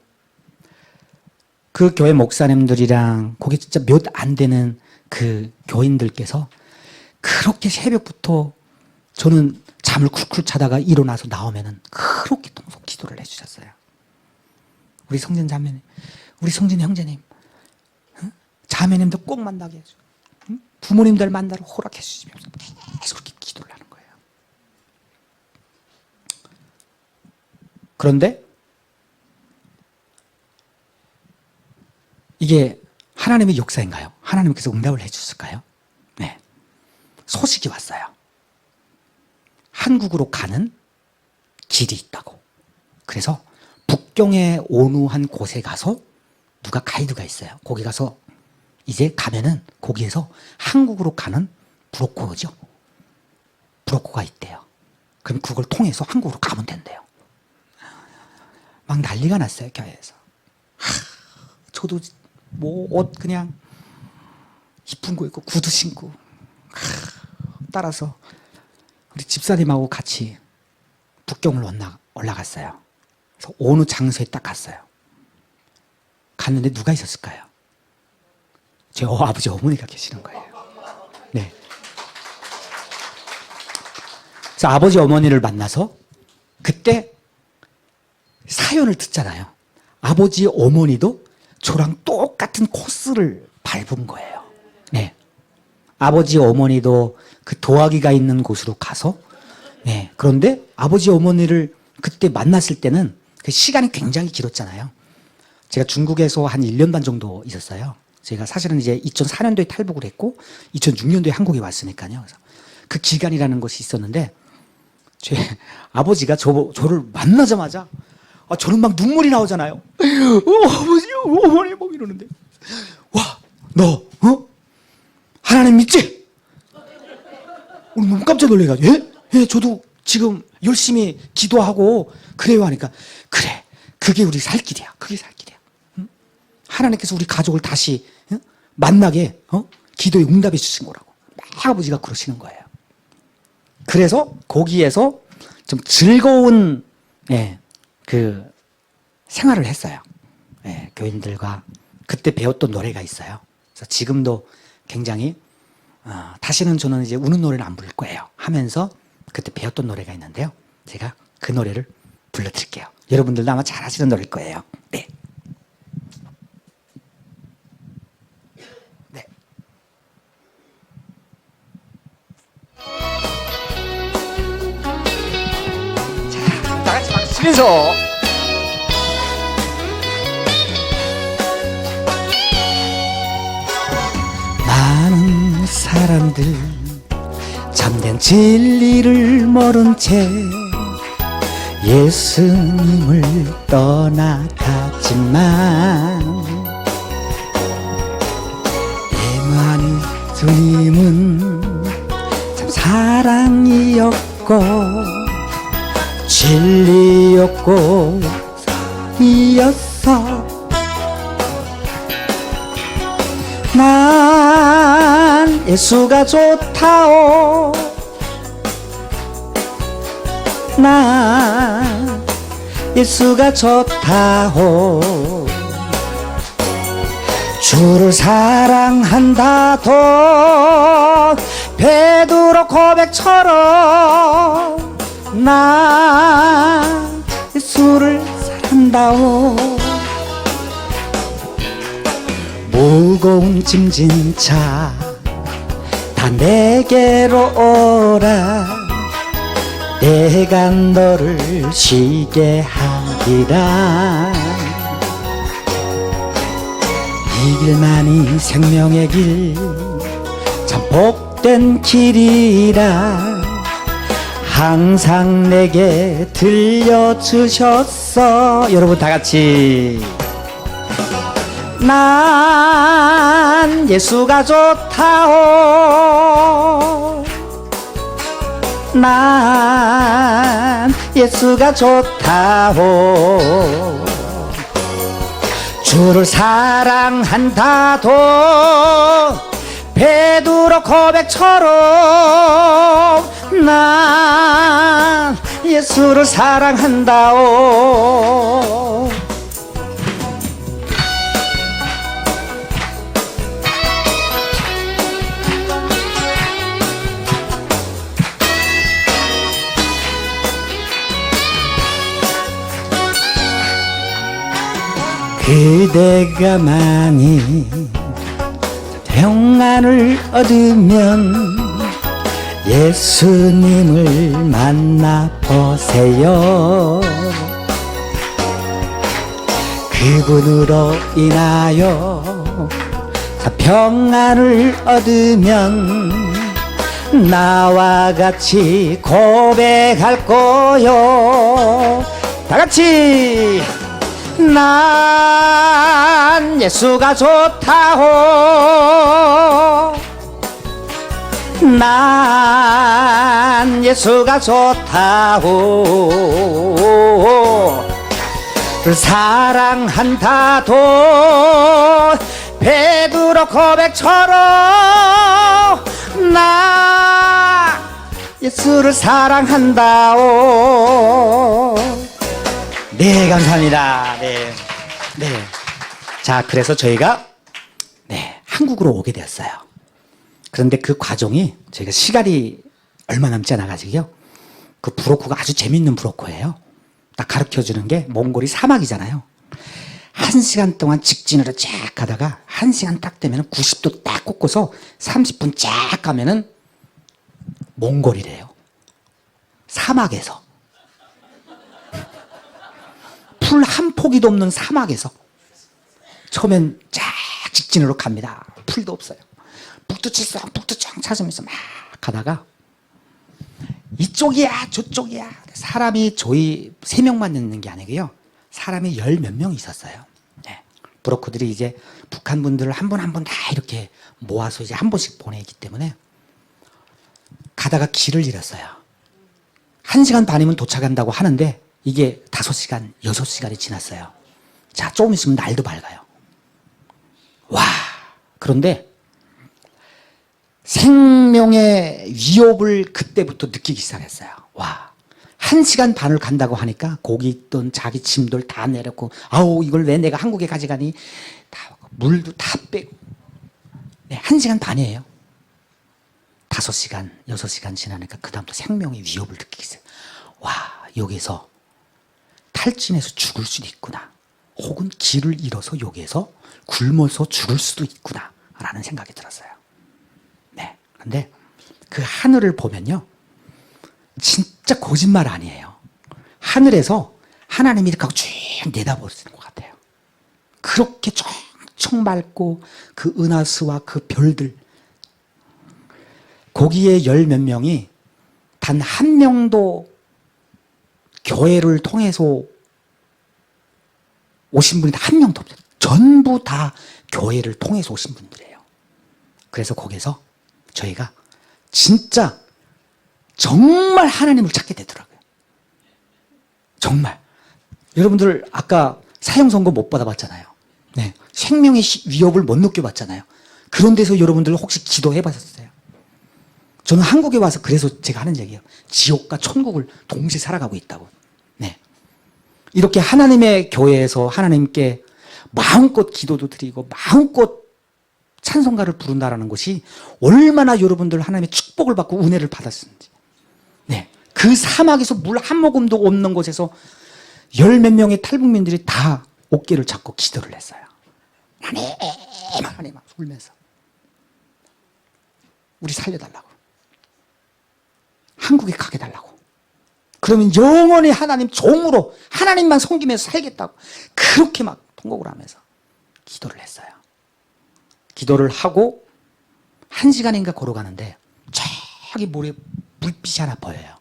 그 교회 목사님들이랑 거기 진짜 몇 안 되는 그 교인들께서 그렇게 새벽부터 저는 잠을 쿨쿨 자다가 일어나서 나오면은 그렇게 통속 기도를 해주셨어요. 우리 성진 자매님, 우리 성진 형제님, 자매님들 꼭 만나게 해줘. 부모님들 만나러 허락해 주시면서 계속 그렇게 기도를 하는 거예요. 그런데 이게 하나님의 역사인가요? 하나님께서 응답을 해주실까요? 네. 소식이 왔어요. 한국으로 가는 길이 있다고. 그래서 북경에 온후한 곳에 가서 누가 가이드가 있어요. 거기 가서 이제 가면은 거기에서 한국으로 가는 브로커죠. 브로커가 있대요. 그럼 그걸 통해서 한국으로 가면 된대요. 막 난리가 났어요, 교회에서. 저도 뭐 옷 그냥 이쁜 거 입고 구두 신고 따라서 우리 집사님하고 같이 북경을 올라갔어요. 그래서 어느 장소에 딱 갔어요. 갔는데 누가 있었을까요? 제 아버지 어머니가 계시는 거예요. 네. 그래서 아버지 어머니를 만나서 그때 사연을 듣잖아요. 아버지 어머니도 저랑 똑같은 코스를 밟은 거예요. 네. 아버지 어머니도 그 도화기가 있는 곳으로 가서, 네. 그런데 아버지 어머니를 그때 만났을 때는 그 시간이 굉장히 길었잖아요. 제가 중국에서 한 1년 반 정도 있었어요. 제가 사실은 이제 2004년도에 탈북을 했고 2006년도에 한국에 왔으니까요. 그래서 그 기간이라는 것이 있었는데 제 아버지가 저를 만나자마자 저는 막 눈물이 나오잖아요. 아버지, 어머니 막 이러는데 와, 너 하나님 믿지? 오늘 너무 깜짝 놀래가지고 예, 저도 지금 열심히 기도하고 그래요 하니까 그래, 그게 우리 살 길이야. 그게 살 길이야. 응? 하나님께서 우리 가족을 다시 만나게 기도에 응답해 주신 거라고 아버지가 그러시는 거예요. 그래서 거기에서 좀 즐거운 그 생활을 했어요. 교인들과 그때 배웠던 노래가 있어요. 그래서 지금도 굉장히 다시는 저는 이제 우는 노래는 안 부를 거예요 하면서 그때 배웠던 노래가 있는데요. 제가 그 노래를 불러드릴게요. 여러분들도 아마 잘 아시는 노래일 거예요. 네. 네. 자, 다 같이 박수 치면서. 많은 사람들 참된 진리를 모른 채 예수님을 떠나갔지만 애만이 주님은 참 사랑이었고 진리였고 이었어. 난 예수가 좋다오. 난 예수가 좋다오. 주를 사랑한다도 베드로 고백처럼 난 예수를 사랑한다오. 무거운 짐진 자 다 내게로 오라. 내가 너를 쉬게 하리라. 이 길만이 생명의 길 참 복된 길이라 항상 내게 들려주셨어. 여러분 다 같이. 난 예수가 좋다오. 난 예수가 좋다오. 주를 사랑한다도 베드로 고백처럼 난 예수를 사랑한다오. 그대가 만일 평안을 얻으면 예수님을 만나보세요. 그분으로 인하여 평안을 얻으면 나와 같이 고백할 거요. 다 같이 난 예수가 좋다오. 난 예수가 좋다오. 사랑한다도 베드로 고백처럼 나 예수를 사랑한다오. 네, 감사합니다. 네. 네. 자, 그래서 저희가 한국으로 오게 되었어요. 그런데 그 과정이 저희가 시간이 얼마 남지 않아가지고요. 그 브로커가 아주 재밌는 브로커예요. 딱 가르쳐 주는 게 몽골이 사막이잖아요. 1시간 동안 직진으로 쫙 가다가 1시간 딱 되면 90도 딱 꺾어서 30분 쫙 가면은 몽골이래요. 사막에서. 풀 한 포기도 없는 사막에서 처음엔 쫙 직진으로 갑니다. 풀도 없어요. 북두칠성 북두청 찾으면서 막 가다가 이쪽이야 저쪽이야. 사람이 저희 3명만 있는 게 아니고요. 사람이 10몇 명 있었어요. 네. 브로커들이 이제 북한 분들을 한 분 한 분 다 이렇게 모아서 이제 한 번씩 보내기 때문에 가다가 길을 잃었어요. 1시간 반이면 도착한다고 하는데 이게 5시간, 6시간이 지났어요. 자, 조금 있으면 날도 밝아요. 와, 그런데 생명의 위협을 그때부터 느끼기 시작했어요. 와, 1시간 반을 간다고 하니까 거기 있던 자기 짐들 다 내렸고, 아우, 이걸 왜 내가 한국에 가져가니? 다, 물도 다 빼고. 네, 1시간 반이에요. 5시간, 6시간 지나니까 그다음부터 생명의 위협을 느끼기 시작해요. 와, 여기서 탈진해서 죽을 수도 있구나. 혹은 길을 잃어서 여기에서 굶어서 죽을 수도 있구나. 라는 생각이 들었어요. 네. 근데 그 하늘을 보면요. 진짜 거짓말 아니에요. 하늘에서 하나님이 이렇게 쭉 내다보시는 것 같아요. 그렇게 엄청 맑고 그 은하수와 그 별들. 거기에 10몇 명이 단 한 명도 교회를 통해서 오신 분이 한 명도 없어요. 전부 다 교회를 통해서 오신 분들이에요. 그래서 거기서 저희가 진짜 정말 하나님을 찾게 되더라고요. 정말. 여러분들 아까 사형 선고 못 받아봤잖아요. 네. 생명의 위협을 못 느껴봤잖아요. 그런 데서 여러분들 혹시 기도해 봤었어요? 저는 한국에 와서 그래서 제가 하는 얘기예요. 지옥과 천국을 동시에 살아가고 있다고. 네. 이렇게 하나님의 교회에서 하나님께 마음껏 기도도 드리고 마음껏 찬송가를 부른다라는 것이 얼마나 여러분들 하나님의 축복을 받고 은혜를 받았는지. 네. 그 사막에서 물 한 모금도 없는 곳에서 10몇 명의 탈북민들이 다 어깨를 잡고 기도를 했어요. 하나님 울면서 우리 살려달라고. 한국에 가게 달라고. 그러면 영원히 하나님 종으로 하나님만 섬기면서 살겠다고. 그렇게 막 통곡을 하면서 기도를 했어요. 기도를 하고 1시간인가 걸어가는데 저기 모래 불빛이 하나 보여요.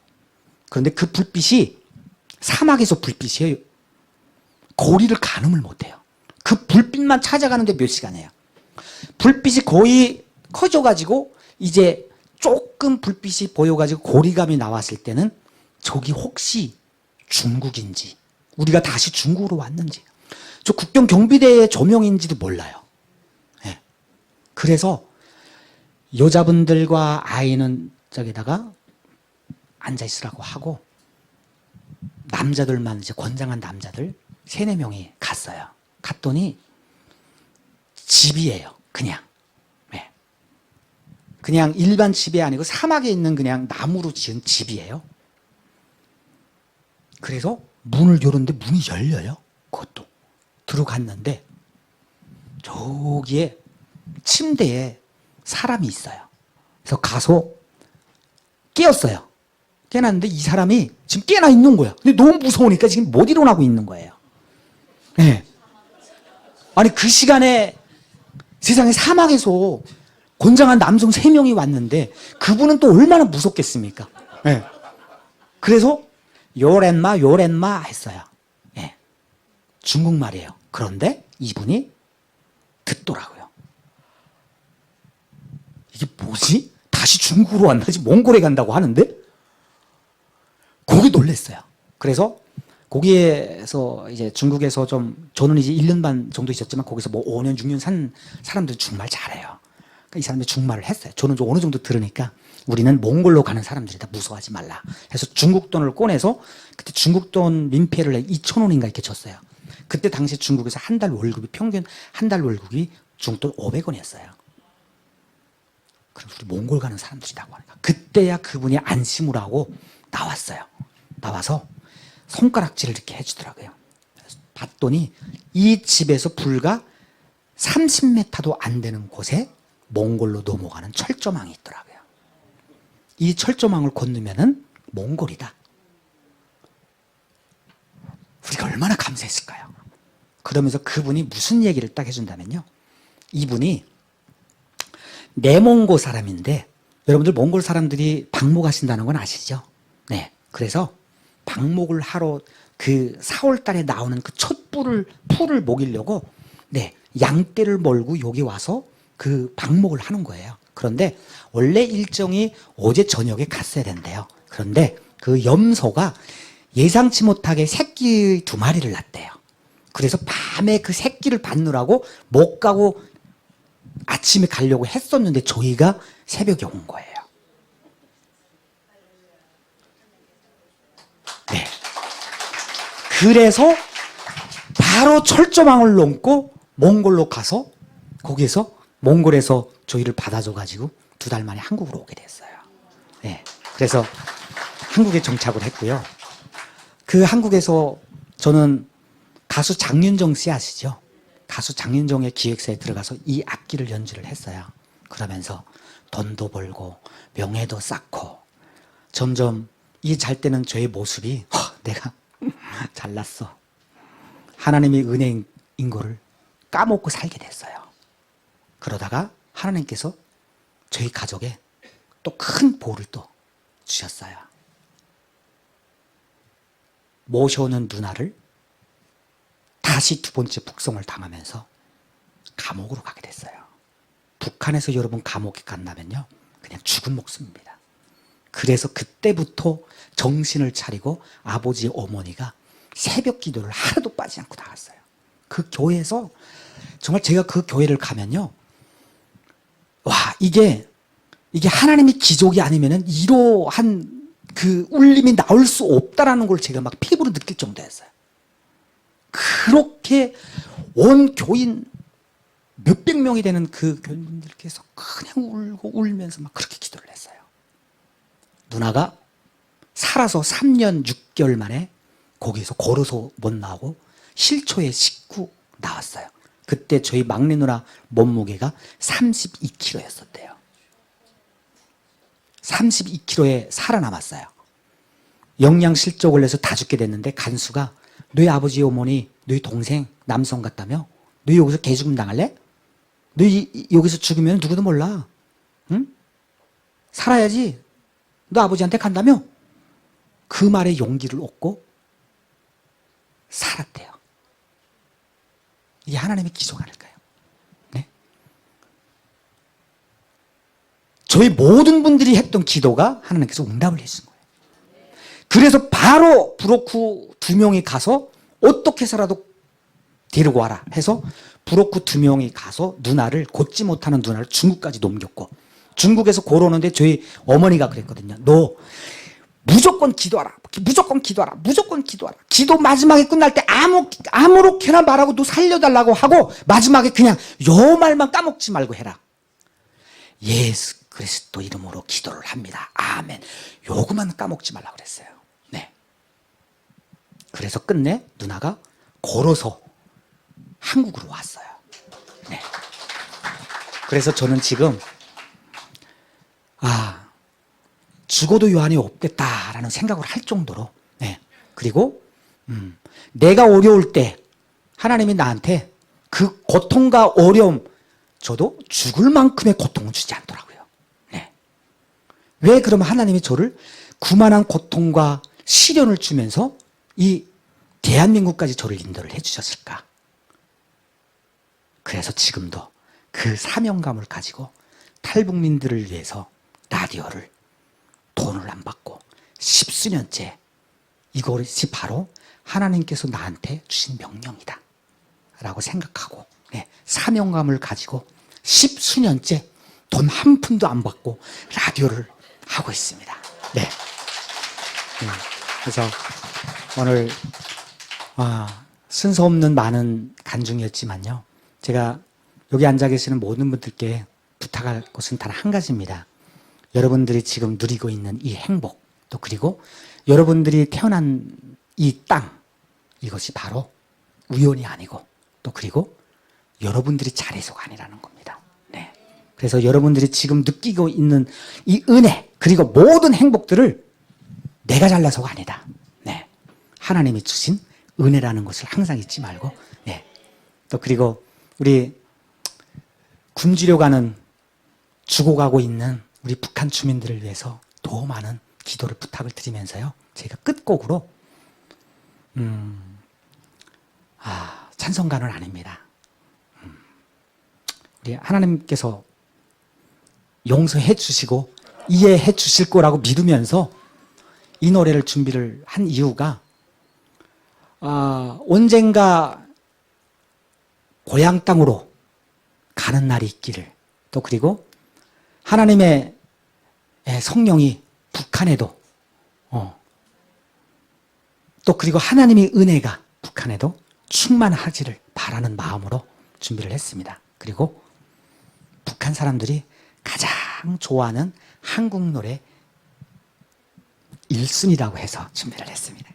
그런데 그 불빛이 사막에서 불빛이에요. 거리를 가늠을 못해요. 그 불빛만 찾아가는데 몇 시간이에요. 불빛이 거의 커져가지고 이제 조금 불빛이 보여가지고 고리감이 나왔을 때는 저기 혹시 중국인지, 우리가 다시 중국으로 왔는지, 저 국경 경비대의 조명인지도 몰라요. 예. 그래서 여자분들과 아이는 저기다가 앉아있으라고 하고, 남자들만, 이제 권장한 남자들 3, 4명이 갔어요. 갔더니 집이에요. 그냥. 네. 그냥 일반 집이 아니고 사막에 있는 그냥 나무로 지은 집이에요. 그래서 문을 열었는데 문이 열려요. 그것도. 들어갔는데 저기에 침대에 사람이 있어요. 그래서 가서 깨었어요. 깨놨는데 이 사람이 지금 깨나 있는 거야. 근데 너무 무서우니까 지금 못 일어나고 있는 거예요. 네. 아니 그 시간에 세상에 사막에서 권장한 남성 3명이 왔는데 그분은 또 얼마나 무섭겠습니까? 네. 그래서 요렌마 요렌마 했어요. 네. 중국말이에요. 그런데 이분이 듣더라고요. 이게 뭐지? 다시 중국으로 왔나지 몽골에 간다고 하는데 거기 놀랬어요. 그래서 거기에서 이제 중국에서 좀 저는 이제 1년 반 정도 있었지만 거기서 뭐 5년 6년 산 사람들이 중국말 잘해요. 그러니까 이 사람들이 중국말을 했어요. 저는 좀 어느 정도 들으니까 우리는 몽골로 가는 사람들이다. 무서워하지 말라. 그래서 중국 돈을 꺼내서 그때 중국 돈 민폐를 2,000원인가 이렇게 줬어요. 그때 당시 중국에서 한 달 월급이 평균 한 달 월급이 중국 돈 500원이었어요. 그럼 우리 몽골 가는 사람들이라고 하니까 그때야 그분이 안심을 하고 나왔어요. 나와서 손가락질을 이렇게 해주더라고요. 봤더니 이 집에서 불과 30m도 안 되는 곳에 몽골로 넘어가는 철조망이 있더라고요. 이 철조망을 건너면은 몽골이다. 우리가 얼마나 감사했을까요? 그러면서 그분이 무슨 얘기를 딱 해준다면요. 이분이 내몽고 사람인데 여러분들 몽골 사람들이 방목하신다는 건 아시죠? 네. 그래서 방목을 하러 그 4월 달에 나오는 그 첫 풀을 먹이려고 네, 양떼를 몰고 여기 와서 그 방목을 하는 거예요. 그런데 원래 일정이 어제 저녁에 갔어야 된대요. 그런데 그 염소가 예상치 못하게 새끼 2마리를 낳대요. 그래서 밤에 그 새끼를 받느라고 못 가고 아침에 가려고 했었는데 저희가 새벽에 온 거예요. 네. 그래서 바로 철조망을 넘고 몽골로 가서 거기에서 몽골에서 저희를 받아줘가지고 2달 만에 한국으로 오게 됐어요. 네. 그래서 한국에 정착을 했고요. 그 한국에서 저는 가수 장윤정 씨 아시죠? 가수 장윤정의 기획사에 들어가서 이 악기를 연주를 했어요. 그러면서 돈도 벌고 명예도 쌓고 점점 이 잘 때는 저의 모습이 내가 잘났어. 하나님의 은혜인 거를 까먹고 살게 됐어요. 그러다가 하나님께서 저희 가족에 또 큰 복을 또 주셨어요. 모셔오는 누나를 다시 2번째 북송을 당하면서 감옥으로 가게 됐어요. 북한에서 여러분 감옥에 간다면요 그냥 죽은 목숨입니다. 그래서 그때부터 정신을 차리고 아버지 어머니가 새벽 기도를 하루도 빠지지 않고 나갔어요. 그 교회에서 정말 제가 그 교회를 가면요 와 이게 하나님의 기적이 아니면은 이러한 그 울림이 나올 수 없다라는 걸 제가 막 피부로 느낄 정도였어요. 그렇게 온 교인 몇백 명이 되는 그 교인분들께서 그냥 울고 울면서 막 그렇게 기도를 했어요. 누나가 살아서 3년 6개월 만에 거기서 걸어서 못 나오고 실초에 싣고 나왔어요. 그때 저희 막내 누나 몸무게가 32kg였었대요. 32kg에 살아남았어요. 영양실족을 해서 다 죽게 됐는데 간수가 너희 아버지 어머니 너희 동생 남성 같다며? 너희 여기서 개죽음 당할래? 너희 여기서 죽으면 누구도 몰라. 응? 살아야지. 너 아버지한테 간다며? 그 말에 용기를 얻고 살았대요. 이게 하나님의 기적 아닐까요? 네? 저희 모든 분들이 했던 기도가 하나님께서 응답을 해주신 거예요. 그래서 바로 브로크 2명이 가서 어떻게 해서라도 데리고 와라 해서 브로크 2명이 가서 누나를, 곧지 못하는 누나를 중국까지 넘겼고, 중국에서 걸어오는데 저희 어머니가 그랬거든요. 너 무조건 기도하라. 무조건 기도하라. 무조건 기도하라. 기도 마지막에 끝날 때 아무렇게나 말하고 너 살려달라고 하고 마지막에 그냥 요 말만 까먹지 말고 해라. 예수 그리스도 이름으로 기도를 합니다. 아멘. 요거만 까먹지 말라고 그랬어요. 네. 그래서 끝내 누나가 걸어서 한국으로 왔어요. 네. 그래서 저는 지금 죽어도 요한이 없겠다라는 생각을 할 정도로, 네. 그리고 내가 어려울 때 하나님이 나한테 그 고통과 어려움, 저도 죽을 만큼의 고통은 주지 않더라고요. 네. 왜 그러면 하나님이 저를 그만한 고통과 시련을 주면서 이 대한민국까지 저를 인도를 해주셨을까? 그래서 지금도 그 사명감을 가지고 탈북민들을 위해서 라디오를 돈을 안 받고 10수년째, 이것이 바로 하나님께서 나한테 주신 명령이다 라고 생각하고, 네, 사명감을 가지고 10수년째 돈 한 푼도 안 받고 라디오를 하고 있습니다. 네. 그래서 오늘 순서 없는 많은 간증이었지만요, 제가 여기 앉아 계시는 모든 분들께 부탁할 것은 단 한 가지입니다. 여러분들이 지금 누리고 있는 이 행복, 또 그리고 여러분들이 태어난 이 땅, 이것이 바로 우연이 아니고, 또 그리고 여러분들이 잘해서가 아니라는 겁니다. 네. 그래서 여러분들이 지금 느끼고 있는 이 은혜, 그리고 모든 행복들을 내가 잘나서가 아니다. 네. 하나님이 주신 은혜라는 것을 항상 잊지 말고, 네. 또 그리고 우리 굶주려 가는, 죽어가고 있는 우리 북한 주민들을 위해서 더 많은 기도를 부탁을 드리면서요, 제가 끝곡으로 찬송가는 아닙니다. 우리 하나님께서 용서해 주시고 이해해 주실 거라고 믿으면서 이 노래를 준비를 한 이유가, 언젠가 고향 땅으로 가는 날이 있기를, 또 그리고 하나님의 성령이 북한에도, 또 그리고 하나님의 은혜가 북한에도 충만하기를 바라는 마음으로 준비를 했습니다. 그리고 북한 사람들이 가장 좋아하는 한국 노래 1순위라고 해서 준비를 했습니다.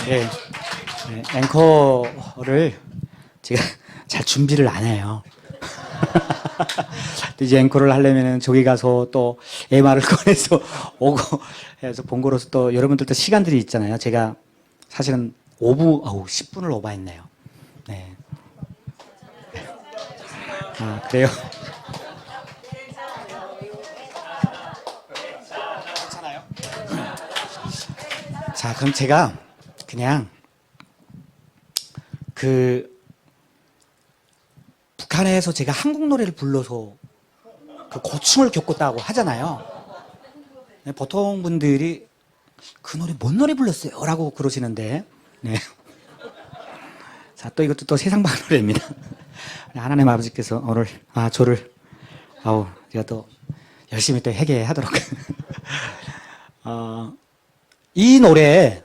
네. 네, 앵커를 제가 잘 준비를 안 해요. 이제 앵커를 하려면은 저기 가서 또 MR을 꺼내서 오고 해서 본거로서 또 여러분들도 시간들이 있잖아요. 제가 사실은 10분을 오버했네요. 네. 그래요? 괜찮아요? 자, 그럼 제가 그냥 북한에서 제가 한국 노래를 불러서 그 고충을 겪었다고 하잖아요. 네, 보통 분들이 그 노래 뭔 노래 불렀어요? 라고 그러시는데, 네. 자, 또 이것도 또 세상방 노래입니다. 하나님 아버지께서 오늘, 저를, 제가 또 열심히 또 회개하도록. 이 노래,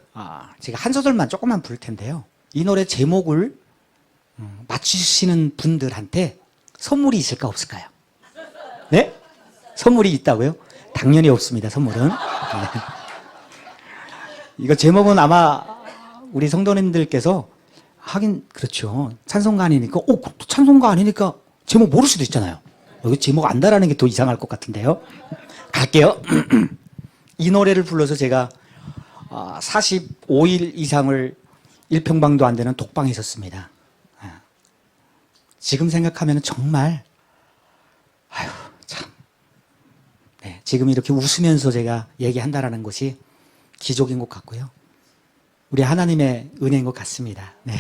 제가 한 소절만 조금만 부를 텐데요. 이 노래 제목을 맞추시는 분들한테 선물이 있을까 없을까요? 네? 선물이 있다고요? 당연히 없습니다, 선물은. 네. 이거 제목은 아마 우리 성도님들께서 하긴 그렇죠. 찬송가 아니니까 찬송가 아니니까 제목 모를 수도 있잖아요. 여기 제목 안다라는 게 더 이상할 것 같은데요. 갈게요. 이 노래를 불러서 제가 45일 이상을 일평방도 안 되는 독방에 있었습니다. 지금 생각하면 정말 참. 네, 지금 이렇게 웃으면서 제가 얘기한다라는 것이 기적인 것 같고요. 우리 하나님의 은혜인 것 같습니다. 네.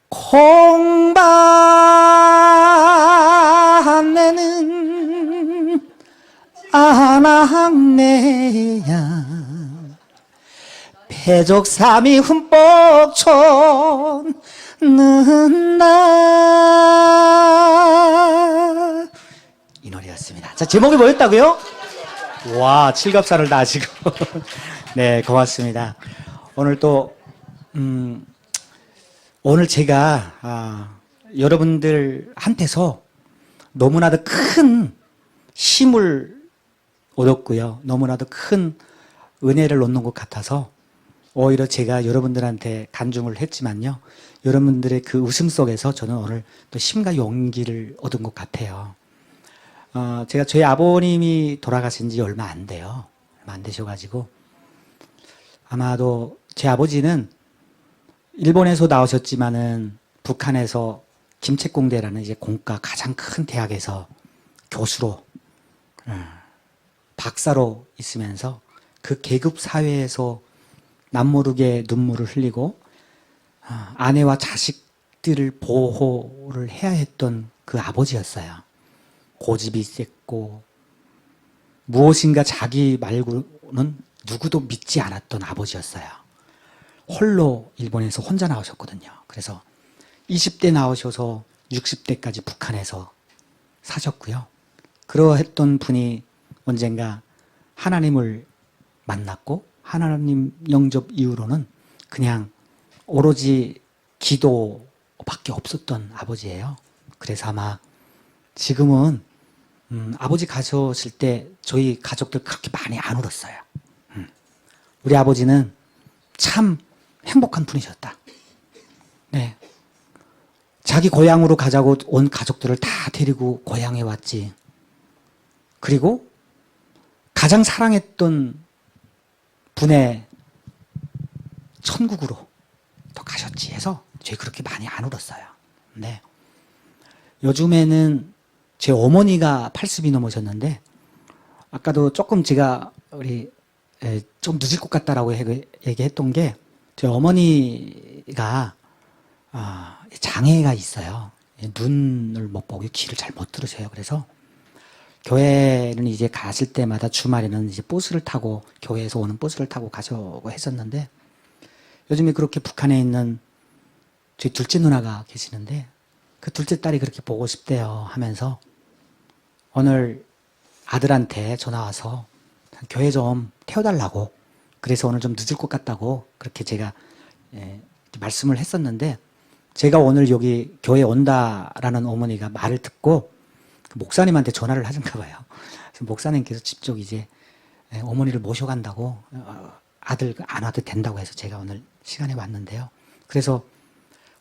콩밭내는 아낙네야 배족삼이 흠뻑 쳤는다. 이 노래였습니다. 자, 제목이 뭐였다고요? 와, 칠갑산을 다 아시고. 네, 고맙습니다. 오늘 또 오늘 제가 여러분들한테서 너무나도 큰 힘을 얻었고요. 너무나도 큰 은혜를 얻는 것 같아서 오히려 제가 여러분들한테 간증을 했지만요. 여러분들의 그 웃음 속에서 저는 오늘 또 힘과 용기를 얻은 것 같아요. 제가 저희 아버님이 돌아가신 지 얼마 안 돼요. 얼마 안 되셔가지고 아마도 제 아버지는 일본에서 나오셨지만은 북한에서 김책공대라는 이제 공과 가장 큰 대학에서 교수로 박사로 있으면서 그 계급 사회에서 남모르게 눈물을 흘리고 아내와 자식들을 보호를 해야 했던 그 아버지였어요. 고집이 셌고 무엇인가 자기 말고는 누구도 믿지 않았던 아버지였어요. 홀로 일본에서 혼자 나오셨거든요. 그래서 20대 나오셔서 60대까지 북한에서 사셨고요. 그러했던 분이 언젠가 하나님을 만났고 하나님 영접 이후로는 그냥 오로지 기도밖에 없었던 아버지예요. 그래서 아마 지금은 아버지 가셨을 때 저희 가족들 그렇게 많이 안 울었어요. 우리 아버지는 참 행복한 분이셨다. 네, 자기 고향으로 가자고 온 가족들을 다 데리고 고향에 왔지. 그리고 가장 사랑했던 분의 천국으로 또 가셨지 해서 저희 그렇게 많이 안 울었어요. 네. 요즘에는 제 어머니가 80이 넘으셨는데 아까도 조금 제가 좀 늦을 것 같다라고 얘기했던 게 저희 어머니가 장애가 있어요. 눈을 못 보고 귀를 잘 못 들으세요. 그래서 교회는 이제 가실 때마다 주말에는 이제 버스를 타고 교회에서 오는 버스를 타고 가자고 했었는데 요즘에 그렇게 북한에 있는 저희 둘째 누나가 계시는데 그 둘째 딸이 그렇게 보고 싶대요 하면서 오늘 아들한테 전화 와서 교회 좀 태워달라고 그래서 오늘 좀 늦을 것 같다고 그렇게 제가 말씀을 했었는데 제가 오늘 여기 교회 온다라는 어머니가 말을 듣고 목사님한테 전화를 하셨나 봐요. 그래서 목사님께서 직접 이제 예, 어머니를 모셔간다고 아들 안 와도 된다고 해서 제가 오늘 시간에 왔는데요. 그래서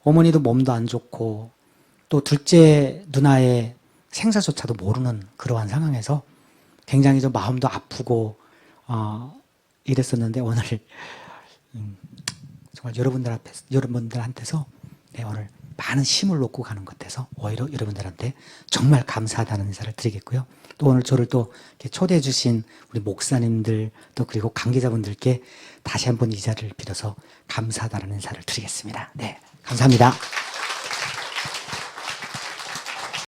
어머니도 몸도 안 좋고 또 둘째 누나의 생사조차도 모르는 그러한 상황에서 굉장히 좀 마음도 아프고 이랬었는데 오늘 정말 여러분들한테서 네, 오늘 많은 힘을 놓고 가는 것 같아서 오히려 여러분들한테 정말 감사하다는 인사를 드리겠고요. 또 오늘 저를 또 이렇게 초대해 주신 우리 목사님들 또 그리고 관계자분들께 다시 한번 이 자리를 빌어서 감사하다는 인사를 드리겠습니다. 네, 감사합니다.